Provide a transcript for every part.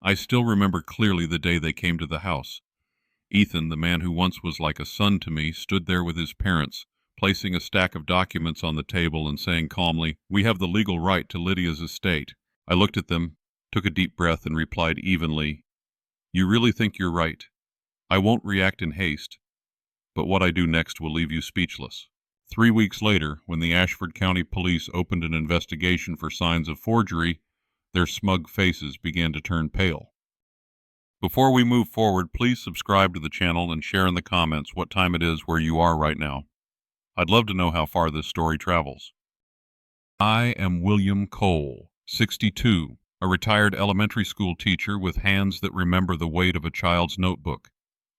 I still remember clearly the day they came to the house. Ethan, the man who once was like a son to me, stood there with his parents, placing a stack of documents on the table and saying calmly, "We have the legal right to Lydia's estate." I looked at them, took a deep breath, and replied evenly, "You really think you're right? I won't react in haste, but what I do next will leave you speechless." 3 weeks later, when the Ashford County Police opened an investigation for signs of forgery, their smug faces began to turn pale. Before we move forward, please subscribe to the channel and share in the comments what time it is where you are right now. I'd love to know how far this story travels. I am William Cole, 62, a retired elementary school teacher with hands that remember the weight of a child's notebook.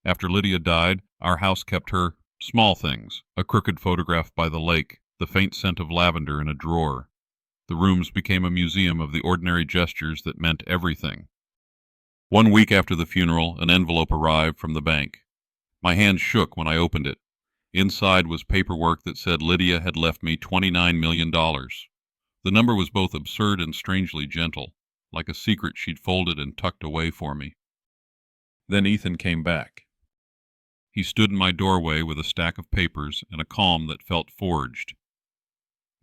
After Lydia died, our house kept her small things: a crooked photograph by the lake, the faint scent of lavender in a drawer. The rooms became a museum of the ordinary gestures that meant everything. 1 week after the funeral, an envelope arrived from the bank. My hand shook when I opened it. Inside was paperwork that said Lydia had left me $29 million. The number was both absurd and strangely gentle, like a secret she'd folded and tucked away for me. Then Ethan came back. He stood in my doorway with a stack of papers and a calm that felt forged.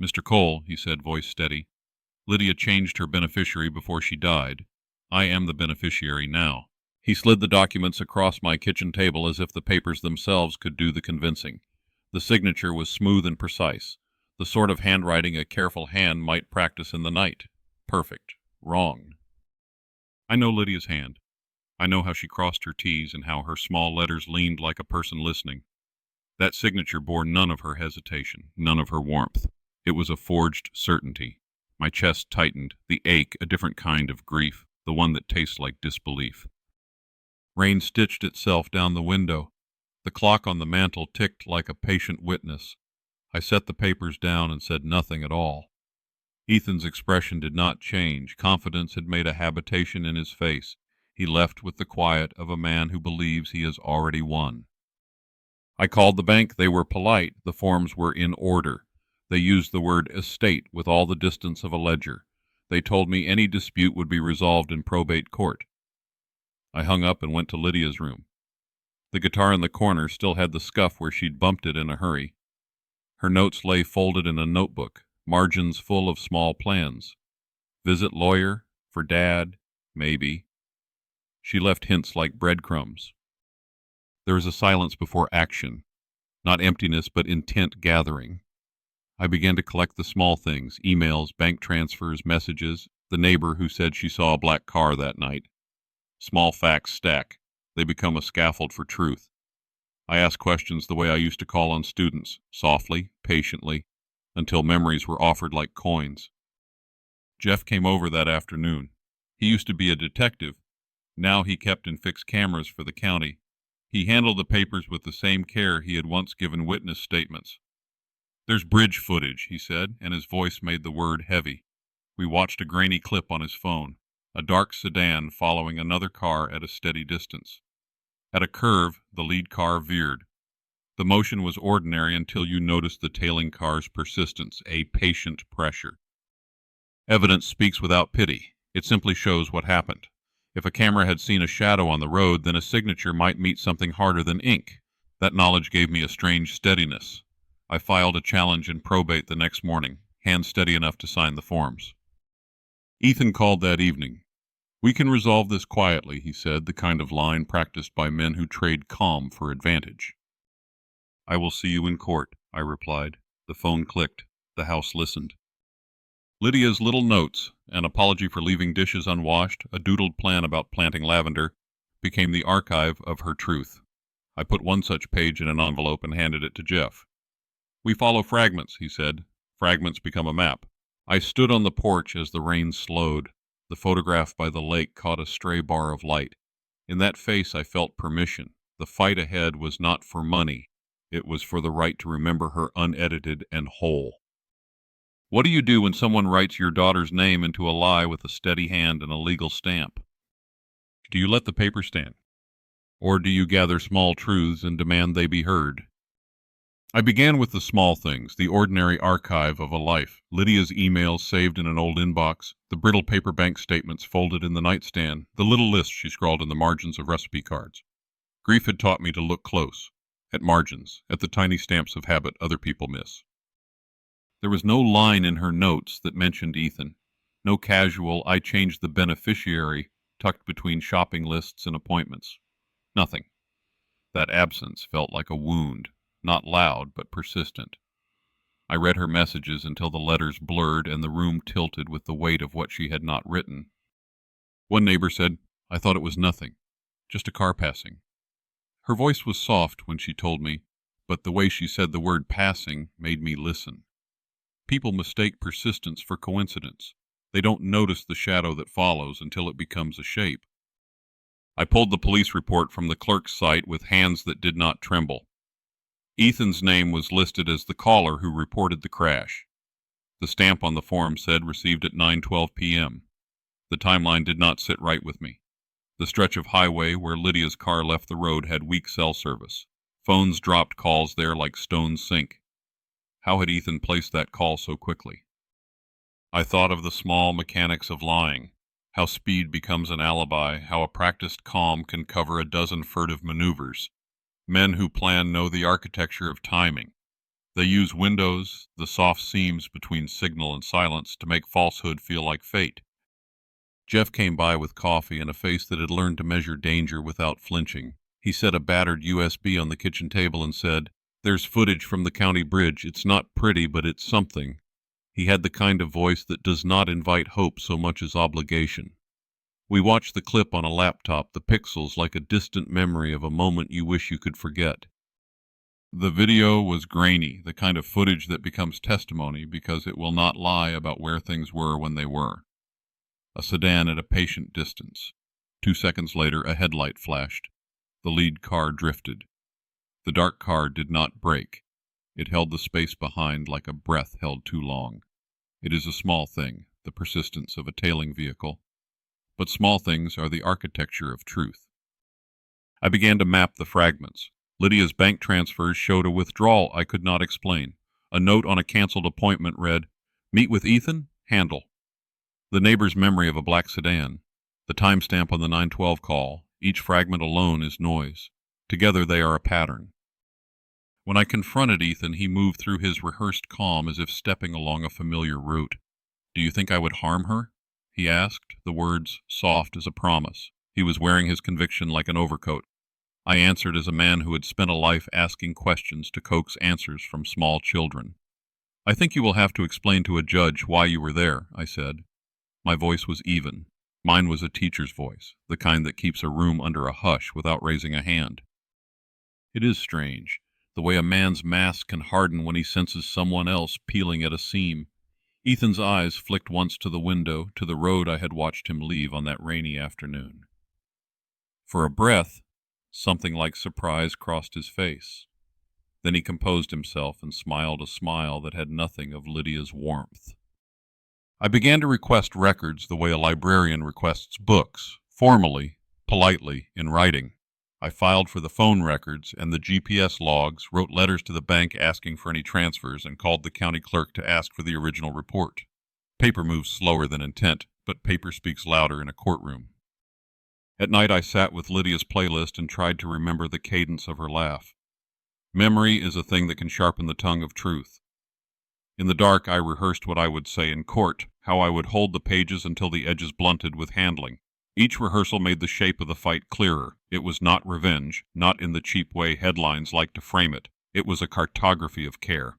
"Mr. Cole," he said, voice steady, "Lydia changed her beneficiary before she died. I am the beneficiary now." He slid the documents across my kitchen table as if the papers themselves could do the convincing. The signature was smooth and precise, the sort of handwriting a careful hand might practice in the night. Perfect. Wrong. I know Lydia's hand. I know how she crossed her T's and how her small letters leaned like a person listening. That signature bore none of her hesitation, none of her warmth. It was a forged certainty. My chest tightened, the ache a different kind of grief, the one that tastes like disbelief. Rain stitched itself down the window. The clock on the mantel ticked like a patient witness. I set the papers down and said nothing at all. Ethan's expression did not change. Confidence had made a habitation in his face. He left with the quiet of a man who believes he has already won. I called the bank. They were polite. The forms were in order. They used the word estate with all the distance of a ledger. They told me any dispute would be resolved in probate court. I hung up and went to Lydia's room. The guitar in the corner still had the scuff where she'd bumped it in a hurry. Her notes lay folded in a notebook, margins full of small plans. Visit lawyer, for Dad, maybe. She left hints like breadcrumbs. There was a silence before action, not emptiness but intent gathering. I began to collect the small things: emails, bank transfers, messages, the neighbor who said she saw a black car that night. Small facts stack. They become a scaffold for truth. I asked questions the way I used to call on students, softly, patiently, until memories were offered like coins. Jeff came over that afternoon. He used to be a detective. Now he kept and fixed cameras for the county. He handled the papers with the same care he had once given witness statements. "There's bridge footage," he said, and his voice made the word heavy. We watched a grainy clip on his phone, a dark sedan following another car at a steady distance. At a curve, the lead car veered. The motion was ordinary until you noticed the tailing car's persistence, a patient pressure. Evidence speaks without pity. It simply shows what happened. If a camera had seen a shadow on the road, then a signature might meet something harder than ink. That knowledge gave me a strange steadiness. I filed a challenge in probate the next morning, hands steady enough to sign the forms. Ethan called that evening. "We can resolve this quietly," he said, the kind of line practiced by men who trade calm for advantage. "I will see you in court," I replied. The phone clicked. The house listened. Lydia's little notes, an apology for leaving dishes unwashed, a doodled plan about planting lavender, became the archive of her truth. I put one such page in an envelope and handed it to Jeff. "We follow fragments," he said. "Fragments become a map." I stood on the porch as the rain slowed. The photograph by the lake caught a stray bar of light. In that face I felt permission. The fight ahead was not for money. It was for the right to remember her unedited and whole. What do you do when someone writes your daughter's name into a lie with a steady hand and a legal stamp? Do you let the paper stand? Or do you gather small truths and demand they be heard? I began with the small things, the ordinary archive of a life. Lydia's emails saved in an old inbox, the brittle paper bank statements folded in the nightstand, the little list she scrawled in the margins of recipe cards. Grief had taught me to look close, at margins, at the tiny stamps of habit other people miss. There was no line in her notes that mentioned Ethan. No casual, I changed the beneficiary tucked between shopping lists and appointments. Nothing. That absence felt like a wound, not loud but persistent. I read her messages until the letters blurred and the room tilted with the weight of what she had not written. One neighbor said, "I thought it was nothing, just a car passing." Her voice was soft when she told me, but the way she said the word passing made me listen. People mistake persistence for coincidence. They don't notice the shadow that follows until it becomes a shape. I pulled the police report from the clerk's site with hands that did not tremble. Ethan's name was listed as the caller who reported the crash. The stamp on the form said received at 9:12 p.m. The timeline did not sit right with me. The stretch of highway where Lydia's car left the road had weak cell service. Phones dropped calls there like stones sink. How had Ethan placed that call so quickly? I thought of the small mechanics of lying, how speed becomes an alibi, how a practiced calm can cover a dozen furtive maneuvers. Men who plan know the architecture of timing. They use windows, the soft seams between signal and silence, to make falsehood feel like fate. Jeff came by with coffee and a face that had learned to measure danger without flinching. He set a battered USB on the kitchen table and said, "There's footage from the county bridge. It's not pretty, but it's something." He had the kind of voice that does not invite hope so much as obligation. We watched the clip on a laptop, the pixels like a distant memory of a moment you wish you could forget. The video was grainy, the kind of footage that becomes testimony because it will not lie about where things were when they were. A sedan at a patient distance. 2 seconds later, a headlight flashed. The lead car drifted. The dark car did not brake. It held the space behind like a breath held too long. It is a small thing, the persistence of a tailing vehicle. But small things are the architecture of truth. I began to map the fragments. Lydia's bank transfers showed a withdrawal I could not explain. A note on a canceled appointment read, "Meet with Ethan, handle." The neighbor's memory of a black sedan. The timestamp on the 912 call. Each fragment alone is noise. Together they are a pattern. When I confronted Ethan, he moved through his rehearsed calm as if stepping along a familiar route. "Do you think I would harm her?" he asked, the words soft as a promise. He was wearing his conviction like an overcoat. I answered as a man who had spent a life asking questions to coax answers from small children. "I think you will have to explain to a judge why you were there," I said. My voice was even. Mine was a teacher's voice, the kind that keeps a room under a hush without raising a hand. It is strange, the way a man's mask can harden when he senses someone else peeling at a seam. Ethan's eyes flicked once to the window, to the road I had watched him leave on that rainy afternoon. For a breath, something like surprise crossed his face. Then he composed himself and smiled a smile that had nothing of Lydia's warmth. I began to request records the way a librarian requests books, formally, politely, in writing. I filed for the phone records and the GPS logs, wrote letters to the bank asking for any transfers, and called the county clerk to ask for the original report. Paper moves slower than intent, but paper speaks louder in a courtroom. At night I sat with Lydia's playlist and tried to remember the cadence of her laugh. Memory is a thing that can sharpen the tongue of truth. In the dark I rehearsed what I would say in court, how I would hold the pages until the edges blunted with handling. Each rehearsal made the shape of the fight clearer. It was not revenge, not in the cheap way headlines like to frame it. It was a cartography of care.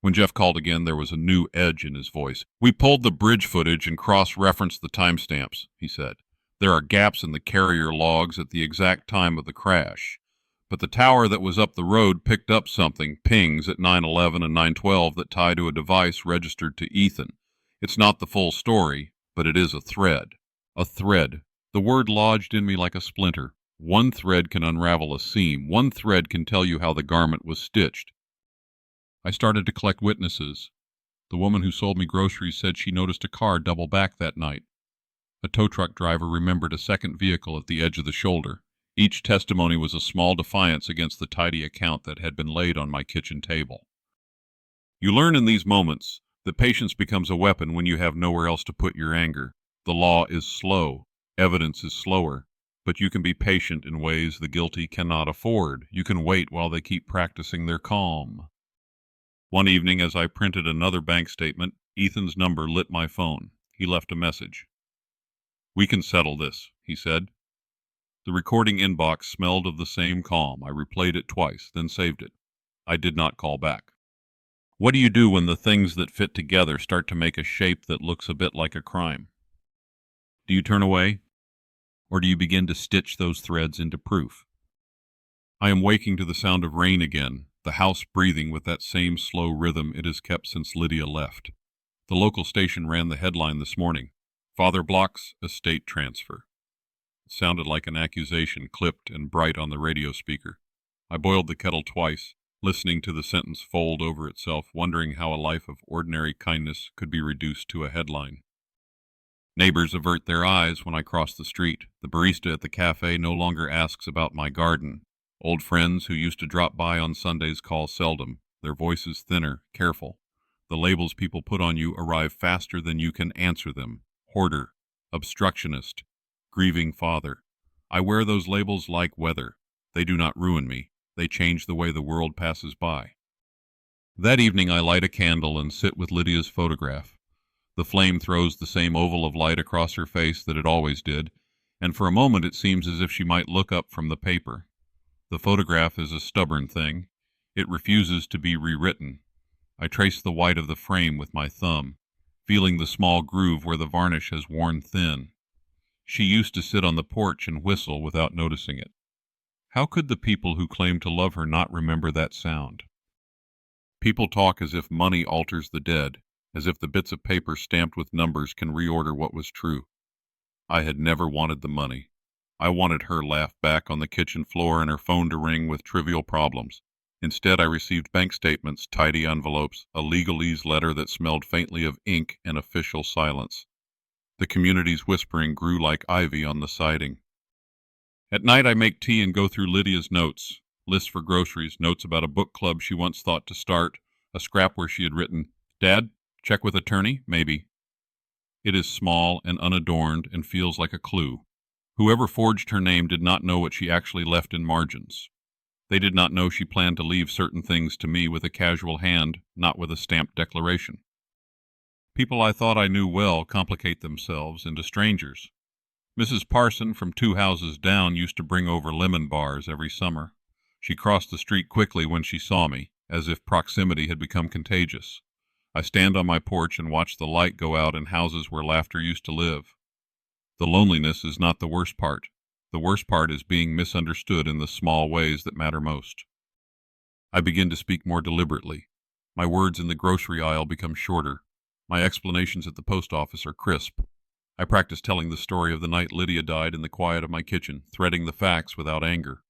When Jeff called again, there was a new edge in his voice. "We pulled the bridge footage and cross-referenced the timestamps," he said. "There are gaps in the carrier logs at the exact time of the crash. But the tower that was up the road picked up something, pings at 9:11 and 9:12 that tie to a device registered to Ethan. It's not the full story, but it is a thread. A thread. The word lodged in me like a splinter. One thread can unravel a seam. One thread can tell you how the garment was stitched." I started to collect witnesses. The woman who sold me groceries said she noticed a car double back that night. A tow truck driver remembered a second vehicle at the edge of the shoulder. Each testimony was a small defiance against the tidy account that had been laid on my kitchen table. You learn in these moments that patience becomes a weapon when you have nowhere else to put your anger. The law is slow, evidence is slower, but you can be patient in ways the guilty cannot afford. You can wait while they keep practicing their calm. One evening, as I printed another bank statement, Ethan's number lit my phone. He left a message. "We can settle this," he said. The recording inbox smelled of the same calm. I replayed it twice, then saved it. I did not call back. What do you do when the things that fit together start to make a shape that looks a bit like a crime? Do you turn away? Or do you begin to stitch those threads into proof? I am waking to the sound of rain again, the house breathing with that same slow rhythm it has kept since Lydia left. The local station ran the headline this morning, "Father Block's estate transfer." It sounded like an accusation, clipped and bright on the radio speaker. I boiled the kettle twice, listening to the sentence fold over itself, wondering how a life of ordinary kindness could be reduced to a headline. Neighbors avert their eyes when I cross the street. The barista at the cafe no longer asks about my garden. Old friends who used to drop by on Sundays call seldom, their voices thinner, careful. The labels people put on you arrive faster than you can answer them. Hoarder, obstructionist, grieving father. I wear those labels like weather. They do not ruin me. They change the way the world passes by. That evening I light a candle and sit with Lydia's photograph. The flame throws the same oval of light across her face that it always did, and for a moment it seems as if she might look up from the paper. The photograph is a stubborn thing. It refuses to be rewritten. I trace the white of the frame with my thumb, feeling the small groove where the varnish has worn thin. She used to sit on the porch and whistle without noticing it. How could the people who claim to love her not remember that sound? People talk as if money alters the dead, as if the bits of paper stamped with numbers can reorder what was true. I had never wanted the money. I wanted her laugh back on the kitchen floor and her phone to ring with trivial problems. Instead, I received bank statements, tidy envelopes, a legalese letter that smelled faintly of ink and official silence. The community's whispering grew like ivy on the siding. At night I make tea and go through Lydia's notes, lists for groceries, notes about a book club she once thought to start, a scrap where she had written, "Dad, check with attorney, maybe." It is small and unadorned and feels like a clue. Whoever forged her name did not know what she actually left in margins. They did not know she planned to leave certain things to me with a casual hand, not with a stamped declaration. People I thought I knew well complicate themselves into strangers. Mrs. Parson from 2 houses down used to bring over lemon bars every summer. She crossed the street quickly when she saw me, as if proximity had become contagious. I stand on my porch and watch the light go out in houses where laughter used to live. The loneliness is not the worst part. The worst part is being misunderstood in the small ways that matter most. I begin to speak more deliberately. My words in the grocery aisle become shorter. My explanations at the post office are crisp. I practice telling the story of the night Lydia died in the quiet of my kitchen, threading the facts without anger.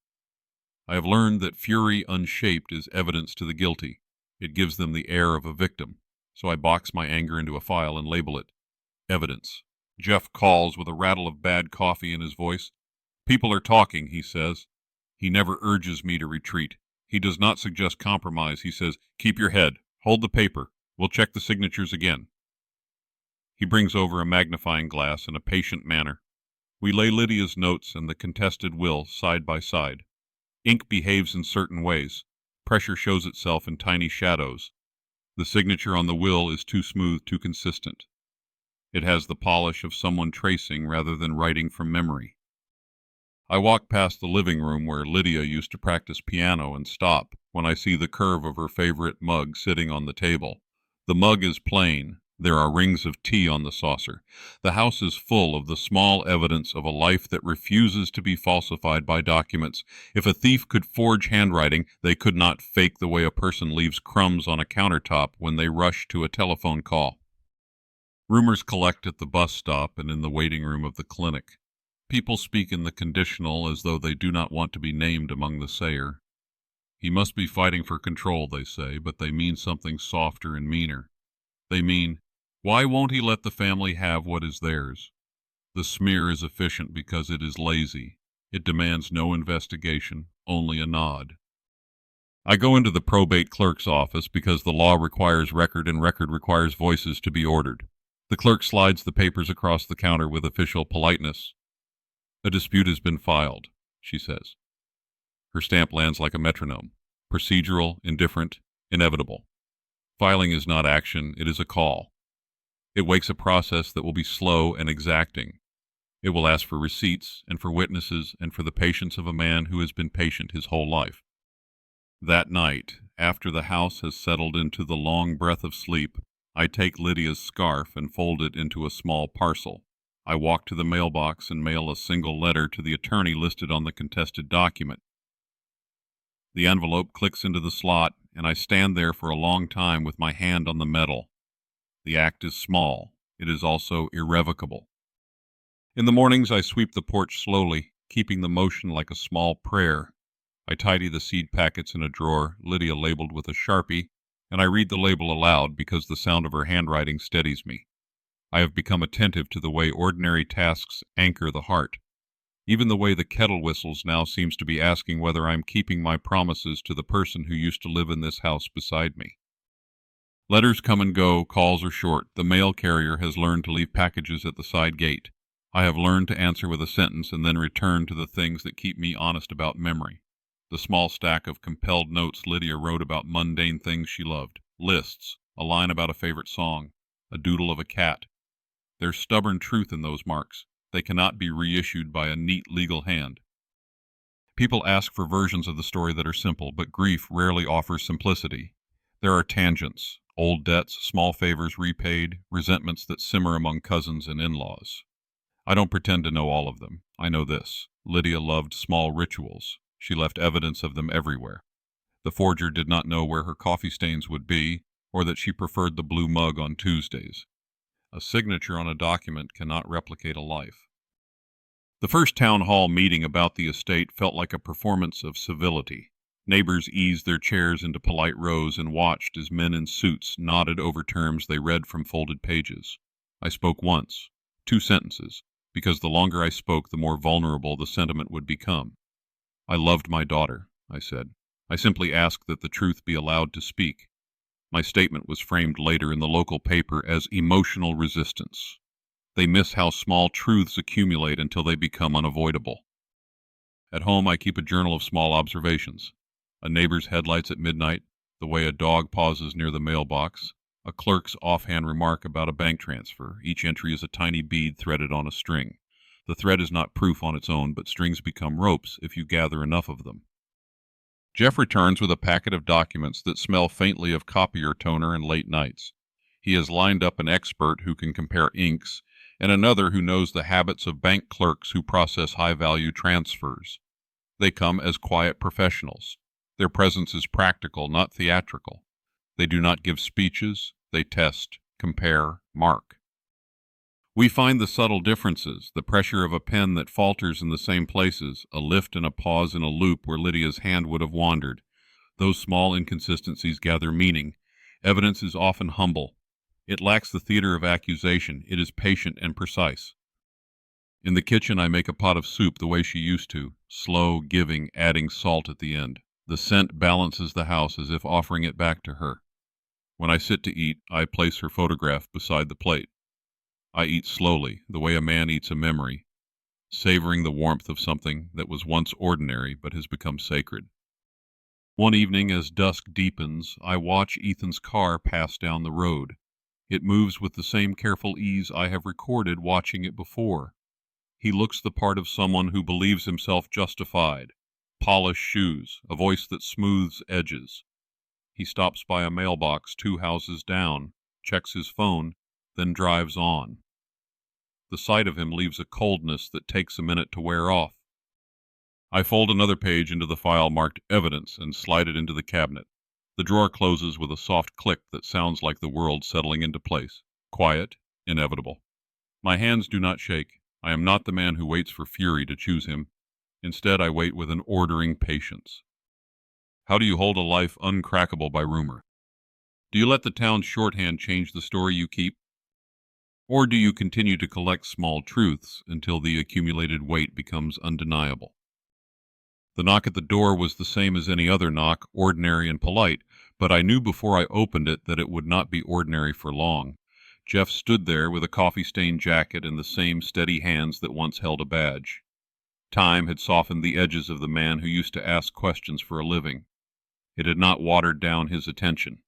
I have learned that fury unshaped is evidence to the guilty. It gives them the air of a victim. So I box my anger into a file and label it evidence. Jeff calls with a rattle of bad coffee in his voice. "People are talking," he says. He never urges me to retreat. He does not suggest compromise. He says, "Keep your head. Hold the paper. We'll check the signatures again." He brings over a magnifying glass in a patient manner. We lay Lydia's notes and the contested will side by side. Ink behaves in certain ways. Pressure shows itself in tiny shadows. The signature on the will is too smooth, too consistent. It has the polish of someone tracing rather than writing from memory. I walk past the living room where Lydia used to practice piano and stop when I see the curve of her favorite mug sitting on the table. The mug is plain. There are rings of tea on the saucer. The house is full of the small evidence of a life that refuses to be falsified by documents. If a thief could forge handwriting, they could not fake the way a person leaves crumbs on a countertop when they rush to a telephone call. Rumors collect at the bus stop and in the waiting room of the clinic. People speak in the conditional as though they do not want to be named among the sayer. He must be fighting for control, they say, but they mean something softer and meaner. They mean, why won't he let the family have what is theirs? The smear is efficient because it is lazy. It demands no investigation, only a nod. I go into the probate clerk's office because the law requires record and record requires voices to be ordered. The clerk slides the papers across the counter with official politeness. "A dispute has been filed," she says. Her stamp lands like a metronome. Procedural, indifferent, inevitable. Filing is not action, it is a call. It wakes a process that will be slow and exacting. It will ask for receipts and for witnesses and for the patience of a man who has been patient his whole life. That night, after the house has settled into the long breath of sleep, I take Lydia's scarf and fold it into a small parcel. I walk to the mailbox and mail a single letter to the attorney listed on the contested document. The envelope clicks into the slot, and I stand there for a long time with my hand on the metal. The act is small. It is also irrevocable. In the mornings, I sweep the porch slowly, keeping the motion like a small prayer. I tidy the seed packets in a drawer, Lydia labeled with a Sharpie, and I read the label aloud because the sound of her handwriting steadies me. I have become attentive to the way ordinary tasks anchor the heart. Even the way the kettle whistles now seems to be asking whether I'm keeping my promises to the person who used to live in this house beside me. Letters come and go, calls are short. The mail carrier has learned to leave packages at the side gate. I have learned to answer with a sentence and then return to the things that keep me honest about memory. The small stack of compelled notes Lydia wrote about mundane things she loved. Lists, a line about a favorite song, a doodle of a cat. There's stubborn truth in those marks. They cannot be reissued by a neat legal hand. People ask for versions of the story that are simple, but grief rarely offers simplicity. There are tangents, old debts, small favors repaid, resentments that simmer among cousins and in-laws. I don't pretend to know all of them. I know this. Lydia loved small rituals. She left evidence of them everywhere. The forger did not know where her coffee stains would be, or that she preferred the blue mug on Tuesdays. A signature on a document cannot replicate a life. The first town hall meeting about the estate felt like a performance of civility. Neighbors eased their chairs into polite rows and watched as men in suits nodded over terms they read from folded pages. I spoke once, 2 sentences, because the longer I spoke, the more vulnerable the sentiment would become. "I loved my daughter," I said. I simply asked that the truth be allowed to speak. My statement was framed later in the local paper as emotional resistance. They miss how small truths accumulate until they become unavoidable. At home, I keep a journal of small observations. A neighbor's headlights at midnight, the way a dog pauses near the mailbox, a clerk's offhand remark about a bank transfer. Each entry is a tiny bead threaded on a string. The thread is not proof on its own, but strings become ropes if you gather enough of them. Jeff returns with a packet of documents that smell faintly of copier toner and late nights. He has lined up an expert who can compare inks and another who knows the habits of bank clerks who process high-value transfers. They come as quiet professionals. Their presence is practical, not theatrical. They do not give speeches. They test, compare, mark. We find the subtle differences, the pressure of a pen that falters in the same places, a lift and a pause in a loop where Lydia's hand would have wandered. Those small inconsistencies gather meaning. Evidence is often humble. It lacks the theater of accusation. It is patient and precise. In the kitchen, I make a pot of soup the way she used to, slow, giving, adding salt at the end. The scent balances the house as if offering it back to her. When I sit to eat, I place her photograph beside the plate. I eat slowly, the way a man eats a memory, savoring the warmth of something that was once ordinary but has become sacred. One evening, as dusk deepens, I watch Ethan's car pass down the road. It moves with the same careful ease I have recorded watching it before. He looks the part of someone who believes himself justified. Polished shoes, a voice that smooths edges. He stops by a mailbox 2 houses down, checks his phone, then drives on. The sight of him leaves a coldness that takes a minute to wear off. I fold another page into the file marked Evidence and slide it into the cabinet. The drawer closes with a soft click that sounds like the world settling into place. Quiet, inevitable. My hands do not shake. I am not the man who waits for fury to choose him. Instead, I wait with an ordering patience. How do you hold a life uncrackable by rumor? Do you let the town's shorthand change the story you keep? Or do you continue to collect small truths until the accumulated weight becomes undeniable? The knock at the door was the same as any other knock, ordinary and polite, but I knew before I opened it that it would not be ordinary for long. Jeff stood there with a coffee-stained jacket and the same steady hands that once held a badge. Time had softened the edges of the man who used to ask questions for a living. It had not watered down his attention.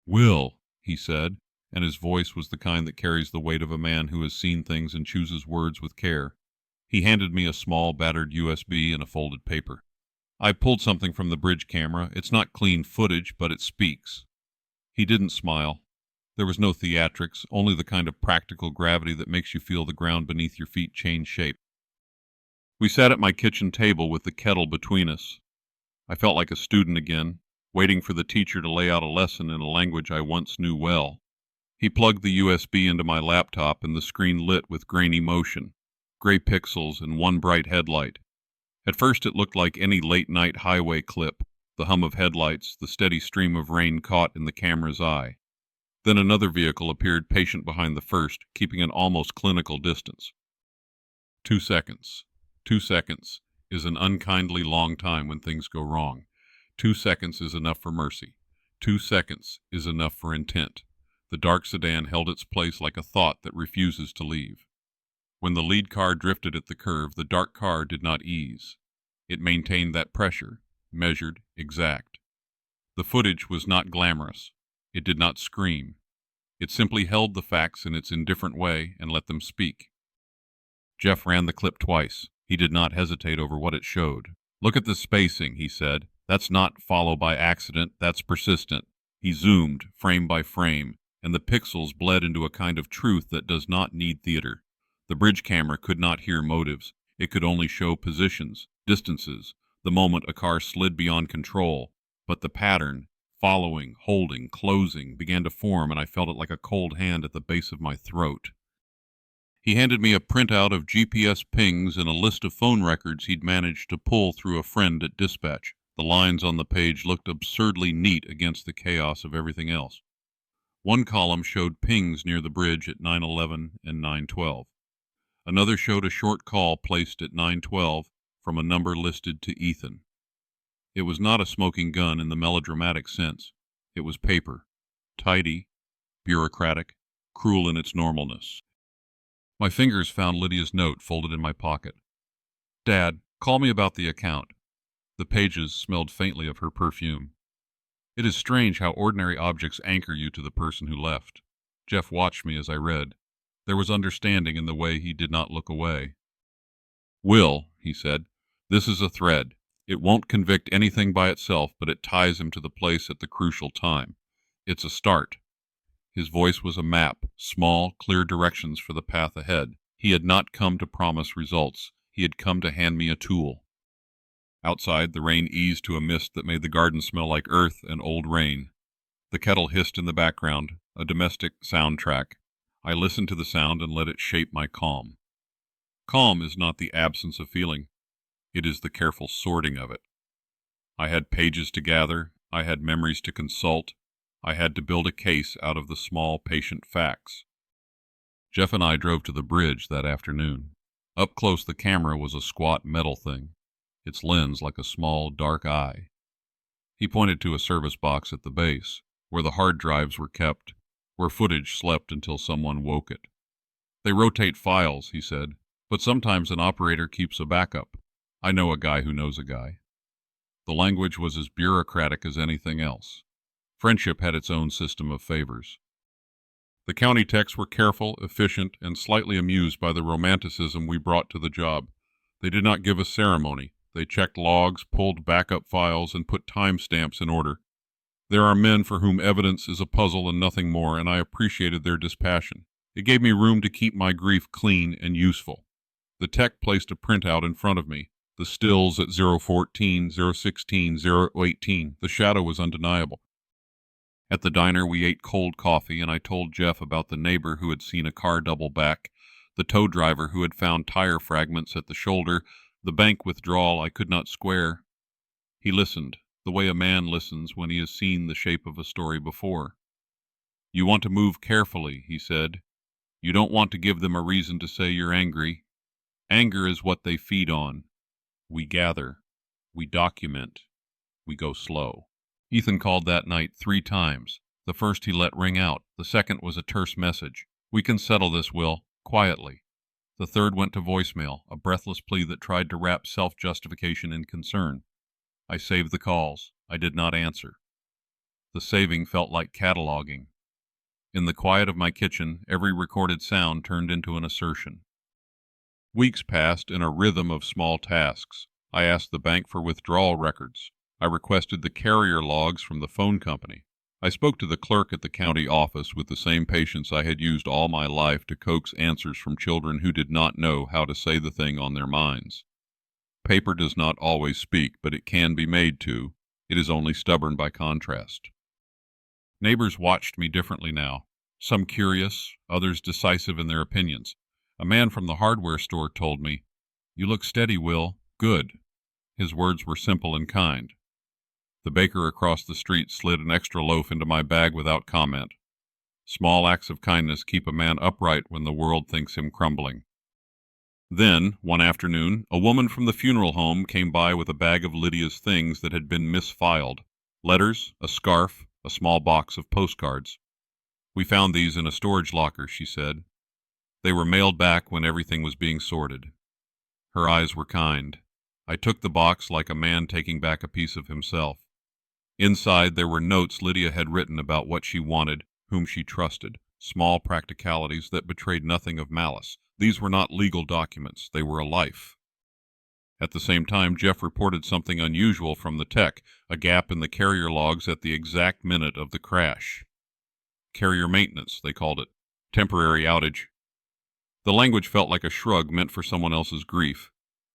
"Will," he said, and his voice was the kind that carries the weight of a man who has seen things and chooses words with care. He handed me a small, battered USB and a folded paper. "I pulled something from the bridge camera. It's not clean footage, but it speaks." He didn't smile. There was no theatrics, only the kind of practical gravity that makes you feel the ground beneath your feet change shape. We sat at my kitchen table with the kettle between us. I felt like a student again, waiting for the teacher to lay out a lesson in a language I once knew well. He plugged the USB into my laptop and the screen lit with grainy motion, gray pixels and one bright headlight. At first it looked like any late-night highway clip, the hum of headlights, the steady stream of rain caught in the camera's eye. Then another vehicle appeared patient behind the first, keeping an almost clinical distance. 2 seconds. 2 seconds is an unkindly long time when things go wrong. 2 seconds is enough for mercy. 2 seconds is enough for intent. The dark sedan held its place like a thought that refuses to leave. When the lead car drifted at the curve, the dark car did not ease. It maintained that pressure, measured, exact. The footage was not glamorous. It did not scream. It simply held the facts in its indifferent way and let them speak. Jeff ran the clip twice. He did not hesitate over what it showed. "Look at the spacing," he said. "That's not follow by accident, that's persistent." He zoomed, frame by frame, and the pixels bled into a kind of truth that does not need theater. The bridge camera could not hear motives. It could only show positions, distances, the moment a car slid beyond control. But the pattern, following, holding, closing, began to form, and I felt it like a cold hand at the base of my throat. He handed me a printout of GPS pings and a list of phone records he'd managed to pull through a friend at dispatch. The lines on the page looked absurdly neat against the chaos of everything else. One column showed pings near the bridge at 9:11 and 9:12. Another showed a short call placed at 9:12 from a number listed to Ethan. It was not a smoking gun in the melodramatic sense. It was paper, tidy, bureaucratic, cruel in its normalness. My fingers found Lydia's note folded in my pocket. "Dad, call me about the account." The pages smelled faintly of her perfume. It is strange how ordinary objects anchor you to the person who left. Jeff watched me as I read. There was understanding in the way he did not look away. "Will," he said, "this is a thread. It won't convict anything by itself, but it ties him to the place at the crucial time. It's a start." His voice was a map, small, clear directions for the path ahead. He had not come to promise results. He had come to hand me a tool. Outside, the rain eased to a mist that made the garden smell like earth and old rain. The kettle hissed in the background, a domestic soundtrack. I listened to the sound and let it shape my calm. Calm is not the absence of feeling. It is the careful sorting of it. I had pages to gather. I had memories to consult. I had to build a case out of the small, patient facts. Jeff and I drove to the bridge that afternoon. Up close, the camera was a squat metal thing, its lens like a small, dark eye. He pointed to a service box at the base, where the hard drives were kept, where footage slept until someone woke it. "They rotate files," he said, "but sometimes an operator keeps a backup. I know a guy who knows a guy." The language was as bureaucratic as anything else. Friendship had its own system of favors. The county techs were careful, efficient, and slightly amused by the romanticism we brought to the job. They did not give us ceremony. They checked logs, pulled backup files, and put timestamps in order. There are men for whom evidence is a puzzle and nothing more, and I appreciated their dispassion. It gave me room to keep my grief clean and useful. The tech placed a printout in front of me. The stills at 014, 016, 018. The shadow was undeniable. At the diner, we ate cold coffee, and I told Jeff about the neighbor who had seen a car double back, the tow driver who had found tire fragments at the shoulder, the bank withdrawal I could not square. He listened, the way a man listens when he has seen the shape of a story before. "You want to move carefully," he said. "You don't want to give them a reason to say you're angry. Anger is what they feed on. We gather." We document. We go slow. Ethan called that night 3 times. The first he let ring out. The second was a terse message. We can settle this, Will, quietly. The third went to voicemail, a breathless plea that tried to wrap self-justification in concern. I saved the calls. I did not answer. The saving felt like cataloging. In the quiet of my kitchen, every recorded sound turned into an assertion. Weeks passed in a rhythm of small tasks. I asked the bank for withdrawal records. I requested the carrier logs from the phone company. I spoke to the clerk at the county office with the same patience I had used all my life to coax answers from children who did not know how to say the thing on their minds. Paper does not always speak, but it can be made to. It is only stubborn by contrast. Neighbors watched me differently now, some curious, others decisive in their opinions. A man from the hardware store told me, "You look steady, Will. Good." His words were simple and kind. The baker across the street slid an extra loaf into my bag without comment. Small acts of kindness keep a man upright when the world thinks him crumbling. Then, one afternoon, a woman from the funeral home came by with a bag of Lydia's things that had been misfiled. Letters, a scarf, a small box of postcards. "We found these in a storage locker," she said. "They were mailed back when everything was being sorted." Her eyes were kind. I took the box like a man taking back a piece of himself. Inside there were notes Lydia had written about what she wanted, whom she trusted, small practicalities that betrayed nothing of malice. These were not legal documents, they were a life. At the same time, Jeff reported something unusual from the tech, a gap in the carrier logs at the exact minute of the crash. Carrier maintenance, they called it. Temporary outage. The language felt like a shrug meant for someone else's grief.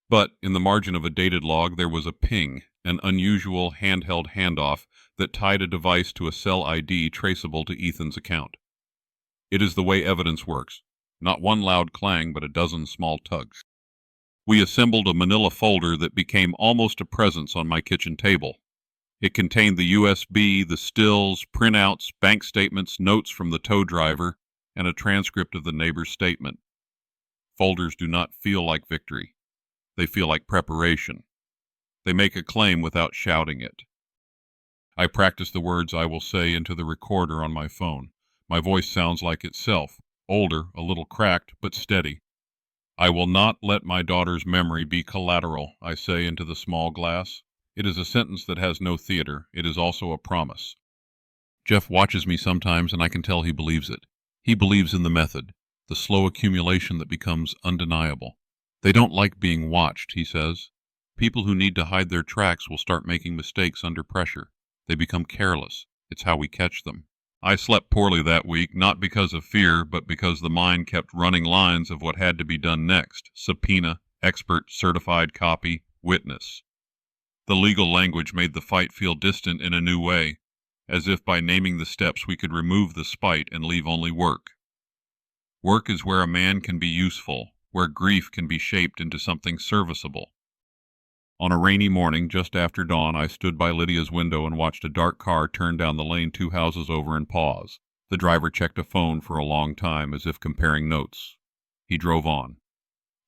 But in the margin of a dated log there was a ping, an unusual handheld handoff that tied a device to a cell ID traceable to Ethan's account. It is the way evidence works. Not one loud clang, but a dozen small tugs. We assembled a manila folder that became almost a presence on my kitchen table. It contained the USB, the stills, printouts, bank statements, notes from the tow driver, and a transcript of the neighbor's statement. Folders do not feel like victory. They feel like preparation. They make a claim without shouting it. I practice the words I will say into the recorder on my phone. My voice sounds like itself, older, a little cracked, but steady. "I will not let my daughter's memory be collateral," I say into the small glass. It is a sentence that has no theater. It is also a promise. Jeff watches me sometimes, and I can tell he believes it. He believes in the method, the slow accumulation that becomes undeniable. "They don't like being watched," he says. "People who need to hide their tracks will start making mistakes under pressure. They become careless. It's how we catch them." I slept poorly that week, not because of fear, but because the mind kept running lines of what had to be done next. Subpoena, expert, certified copy, witness. The legal language made the fight feel distant in a new way, as if by naming the steps we could remove the spite and leave only work. Work is where a man can be useful, where grief can be shaped into something serviceable. On a rainy morning, just after dawn, I stood by Lydia's window and watched a dark car turn down the lane 2 houses over and pause. The driver checked a phone for a long time, as if comparing notes. He drove on.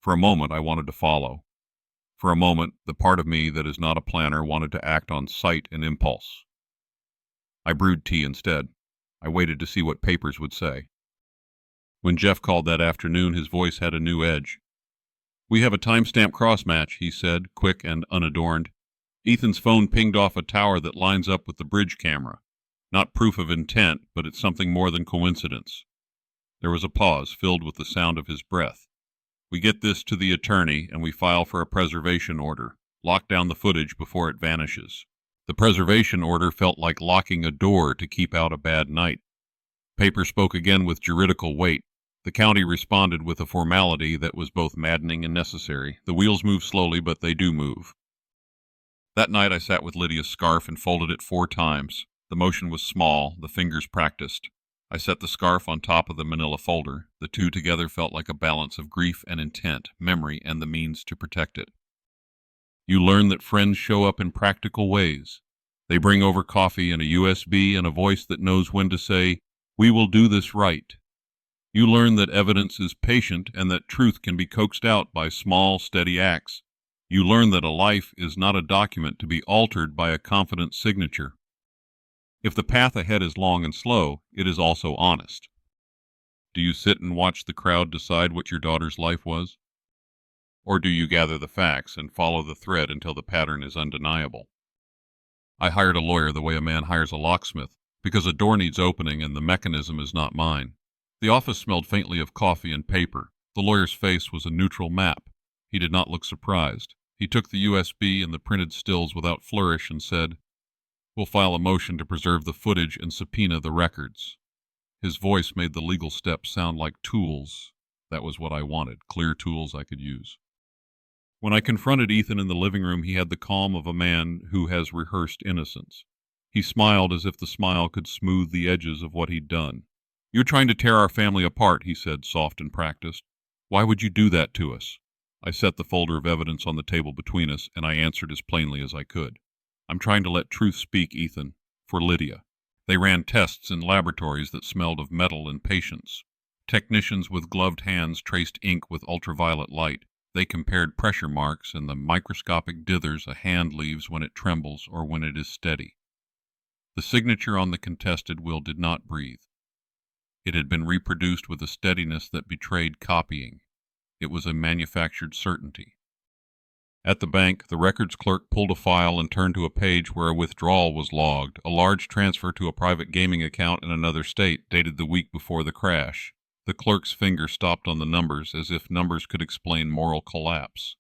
For a moment, I wanted to follow. For a moment, the part of me that is not a planner wanted to act on sight and impulse. I brewed tea instead. I waited to see what papers would say. When Jeff called that afternoon, his voice had a new edge. "We have a timestamp cross-match," he said, quick and unadorned. "Ethan's phone pinged off a tower that lines up with the bridge camera. Not proof of intent, but it's something more than coincidence." There was a pause, filled with the sound of his breath. "We get this to the attorney, and we file for a preservation order. Lock down the footage before it vanishes." The preservation order felt like locking a door to keep out a bad night. Paper spoke again with juridical weight. The county responded with a formality that was both maddening and necessary. The wheels move slowly, but they do move. That night I sat with Lydia's scarf and folded it 4 times. The motion was small, the fingers practiced. I set the scarf on top of the manila folder. The two together felt like a balance of grief and intent, memory and the means to protect it. You learn that friends show up in practical ways. They bring over coffee and a USB and a voice that knows when to say, "We will do this right." You learn that evidence is patient and that truth can be coaxed out by small, steady acts. You learn that a life is not a document to be altered by a confident signature. If the path ahead is long and slow, it is also honest. Do you sit and watch the crowd decide what your daughter's life was? Or do you gather the facts and follow the thread until the pattern is undeniable? I hired a lawyer the way a man hires a locksmith, because a door needs opening and the mechanism is not mine. The office smelled faintly of coffee and paper. The lawyer's face was a neutral map. He did not look surprised. He took the USB and the printed stills without flourish and said, "We'll file a motion to preserve the footage and subpoena the records." His voice made the legal steps sound like tools. That was what I wanted, clear tools I could use. When I confronted Ethan in the living room, he had the calm of a man who has rehearsed innocence. He smiled as if the smile could smooth the edges of what he'd done. "You're trying to tear our family apart," he said, soft and practiced. "Why would you do that to us?" I set the folder of evidence on the table between us, and I answered as plainly as I could. "I'm trying to let truth speak, Ethan, for Lydia." They ran tests in laboratories that smelled of metal and patience. Technicians with gloved hands traced ink with ultraviolet light. They compared pressure marks and the microscopic dithers a hand leaves when it trembles or when it is steady. The signature on the contested will did not breathe. It had been reproduced with a steadiness that betrayed copying. It was a manufactured certainty. At the bank, the records clerk pulled a file and turned to a page where a withdrawal was logged, a large transfer to a private gaming account in another state, dated the week before the crash. The clerk's finger stopped on the numbers, as if numbers could explain moral collapse.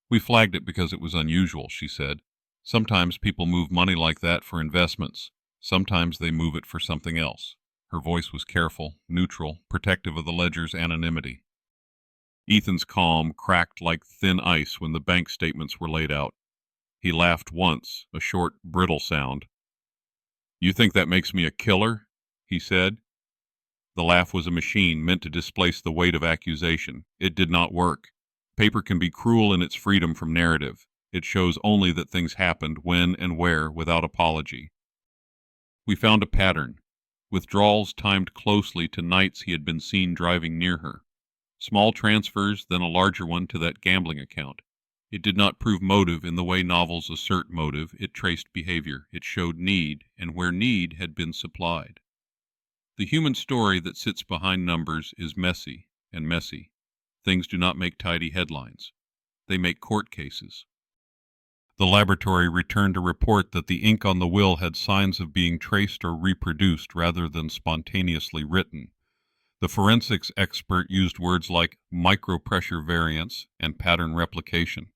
"We flagged it because it was unusual," she said. "Sometimes people move money like that for investments. Sometimes they move it for something else." Her voice was careful, neutral, protective of the ledger's anonymity. Ethan's calm cracked like thin ice when the bank statements were laid out. He laughed once, a short, brittle sound. "You think that makes me a killer?" he said. The laugh was a machine meant to displace the weight of accusation. It did not work. Paper can be cruel in its freedom from narrative. It shows only that things happened when and where without apology. We found a pattern. Withdrawals timed closely to nights he had been seen driving near her. Small transfers, then a larger one to that gambling account. It did not prove motive in the way novels assert motive. It traced behavior. It showed need, and where need had been supplied. The human story that sits behind numbers is messy and messy. Things do not make tidy headlines. They make court cases. The laboratory returned a report that the ink on the will had signs of being traced or reproduced rather than spontaneously written. The forensics expert used words like micropressure variance and pattern replication.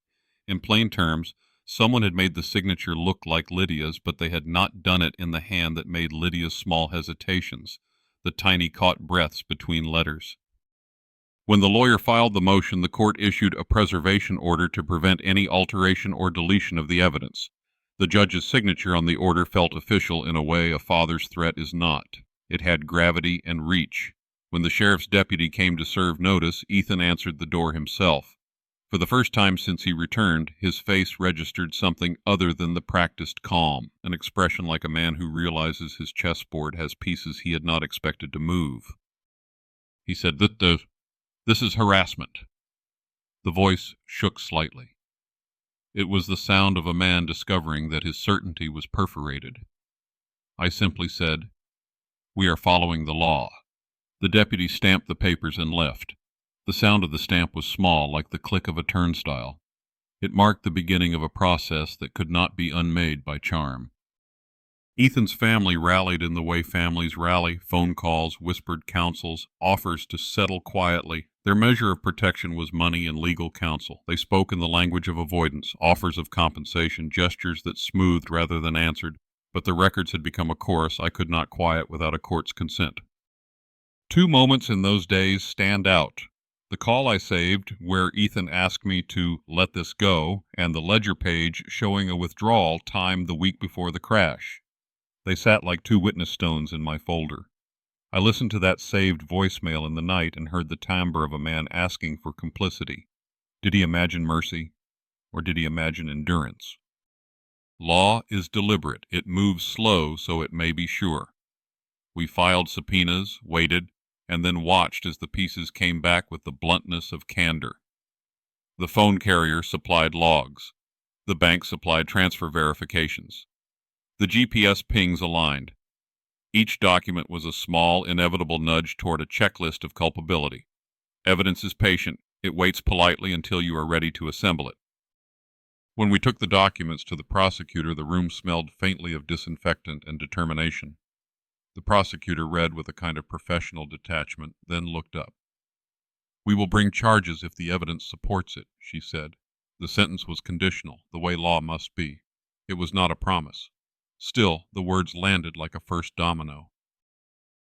In plain terms, someone had made the signature look like Lydia's, but they had not done it in the hand that made Lydia's small hesitations, the tiny caught breaths between letters. When the lawyer filed the motion, the court issued a preservation order to prevent any alteration or deletion of the evidence. The judge's signature on the order felt official in a way a father's threat is not. It had gravity and reach. When the sheriff's deputy came to serve notice, Ethan answered the door himself. For the first time since he returned, his face registered something other than the practiced calm, an expression like a man who realizes his chessboard has pieces he had not expected to move. He said, "This is harassment." The voice shook slightly. It was the sound of a man discovering that his certainty was perforated. I simply said, "We are following the law." The deputy stamped the papers and left. The sound of the stamp was small, like the click of a turnstile. It marked the beginning of a process that could not be unmade by charm. Ethan's family rallied in the way families rally: phone calls, whispered counsels, offers to settle quietly. Their measure of protection was money and legal counsel. They spoke in the language of avoidance, offers of compensation, gestures that smoothed rather than answered. But the records had become a chorus I could not quiet without a court's consent. 2 moments in those days stand out. The call I saved, where Ethan asked me to let this go, and the ledger page showing a withdrawal timed the week before the crash. They sat like 2 witness stones in my folder. I listened to that saved voicemail in the night and heard the timbre of a man asking for complicity. Did he imagine mercy, or did he imagine endurance? Law is deliberate. It moves slow so it may be sure. We filed subpoenas, waited, and then watched as the pieces came back with the bluntness of candor. The phone carrier supplied logs. The bank supplied transfer verifications. The GPS pings aligned. Each document was a small, inevitable nudge toward a checklist of culpability. Evidence is patient. It waits politely until you are ready to assemble it. When we took the documents to the prosecutor, the room smelled faintly of disinfectant and determination. The prosecutor read with a kind of professional detachment, then looked up. "We will bring charges if the evidence supports it," she said. The sentence was conditional, the way law must be. It was not a promise. Still, the words landed like a first domino.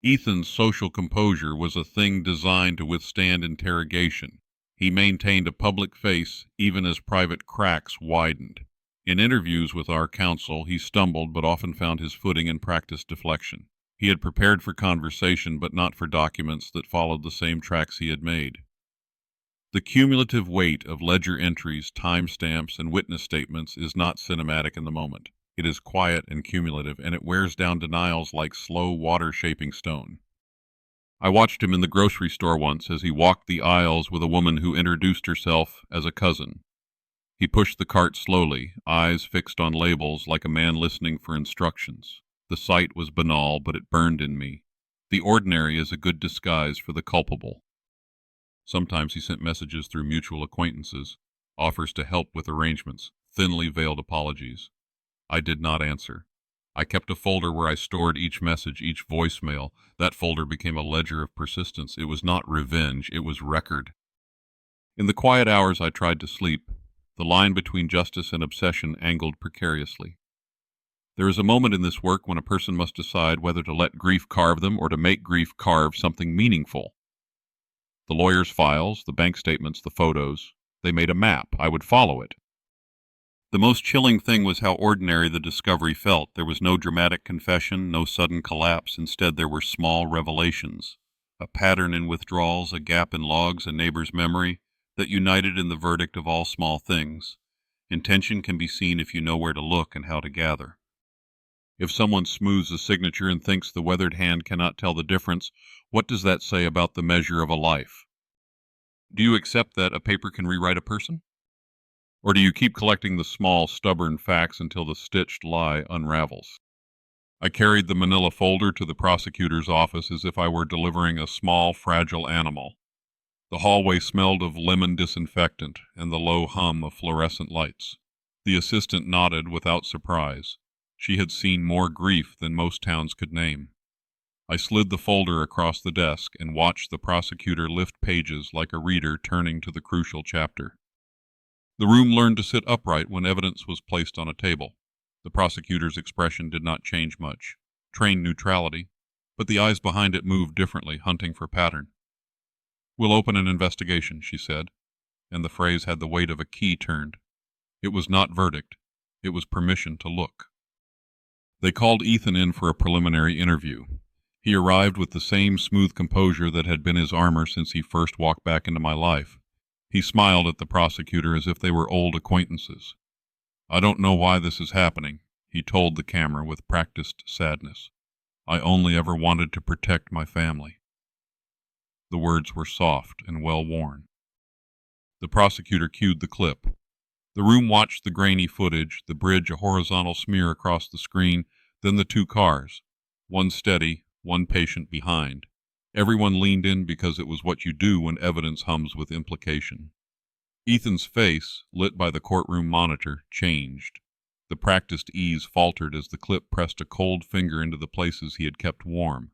Ethan's social composure was a thing designed to withstand interrogation. He maintained a public face even as private cracks widened. In interviews with our counsel, he stumbled but often found his footing and practiced deflection. He had prepared for conversation but not for documents that followed the same tracks he had made. The cumulative weight of ledger entries, timestamps, and witness statements is not cinematic in the moment. It is quiet and cumulative, and it wears down denials like slow water shaping stone. I watched him in the grocery store once as he walked the aisles with a woman who introduced herself as a cousin. He pushed the cart slowly, eyes fixed on labels like a man listening for instructions. The sight was banal, but it burned in me. The ordinary is a good disguise for the culpable. Sometimes he sent messages through mutual acquaintances, offers to help with arrangements, thinly veiled apologies. I did not answer. I kept a folder where I stored each message, each voicemail. That folder became a ledger of persistence. It was not revenge, it was record. In the quiet hours I tried to sleep. The line between justice and obsession angled precariously. There is a moment in this work when a person must decide whether to let grief carve them or to make grief carve something meaningful. The lawyer's files, the bank statements, the photos, they made a map. I would follow it. The most chilling thing was how ordinary the discovery felt. There was no dramatic confession, no sudden collapse. Instead, there were small revelations. A pattern in withdrawals, a gap in logs, a neighbor's memory that united in the verdict of all small things. Intention can be seen if you know where to look and how to gather. If someone smooths a signature and thinks the weathered hand cannot tell the difference, what does that say about the measure of a life? Do you accept that a paper can rewrite a person? Or do you keep collecting the small, stubborn facts until the stitched lie unravels? I carried the manila folder to the prosecutor's office as if I were delivering a small, fragile animal. The hallway smelled of lemon disinfectant and the low hum of fluorescent lights. The assistant nodded without surprise. She had seen more grief than most towns could name. I slid the folder across the desk and watched the prosecutor lift pages like a reader turning to the crucial chapter. The room learned to sit upright when evidence was placed on a table. The prosecutor's expression did not change much. Trained neutrality, but the eyes behind it moved differently, hunting for pattern. "We'll open an investigation," she said, and the phrase had the weight of a key turned. It was not verdict. It was permission to look. They called Ethan in for a preliminary interview. He arrived with the same smooth composure that had been his armor since he first walked back into my life. He smiled at the prosecutor as if they were old acquaintances. "I don't know why this is happening," he told the camera with practiced sadness. "I only ever wanted to protect my family." The words were soft and well-worn. The prosecutor cued the clip. The room watched the grainy footage, the bridge a horizontal smear across the screen, then the two cars, one steady, one patient behind. Everyone leaned in because it was what you do when evidence hums with implication. Ethan's face, lit by the courtroom monitor, changed. The practiced ease faltered as the clip pressed a cold finger into the places he had kept warm.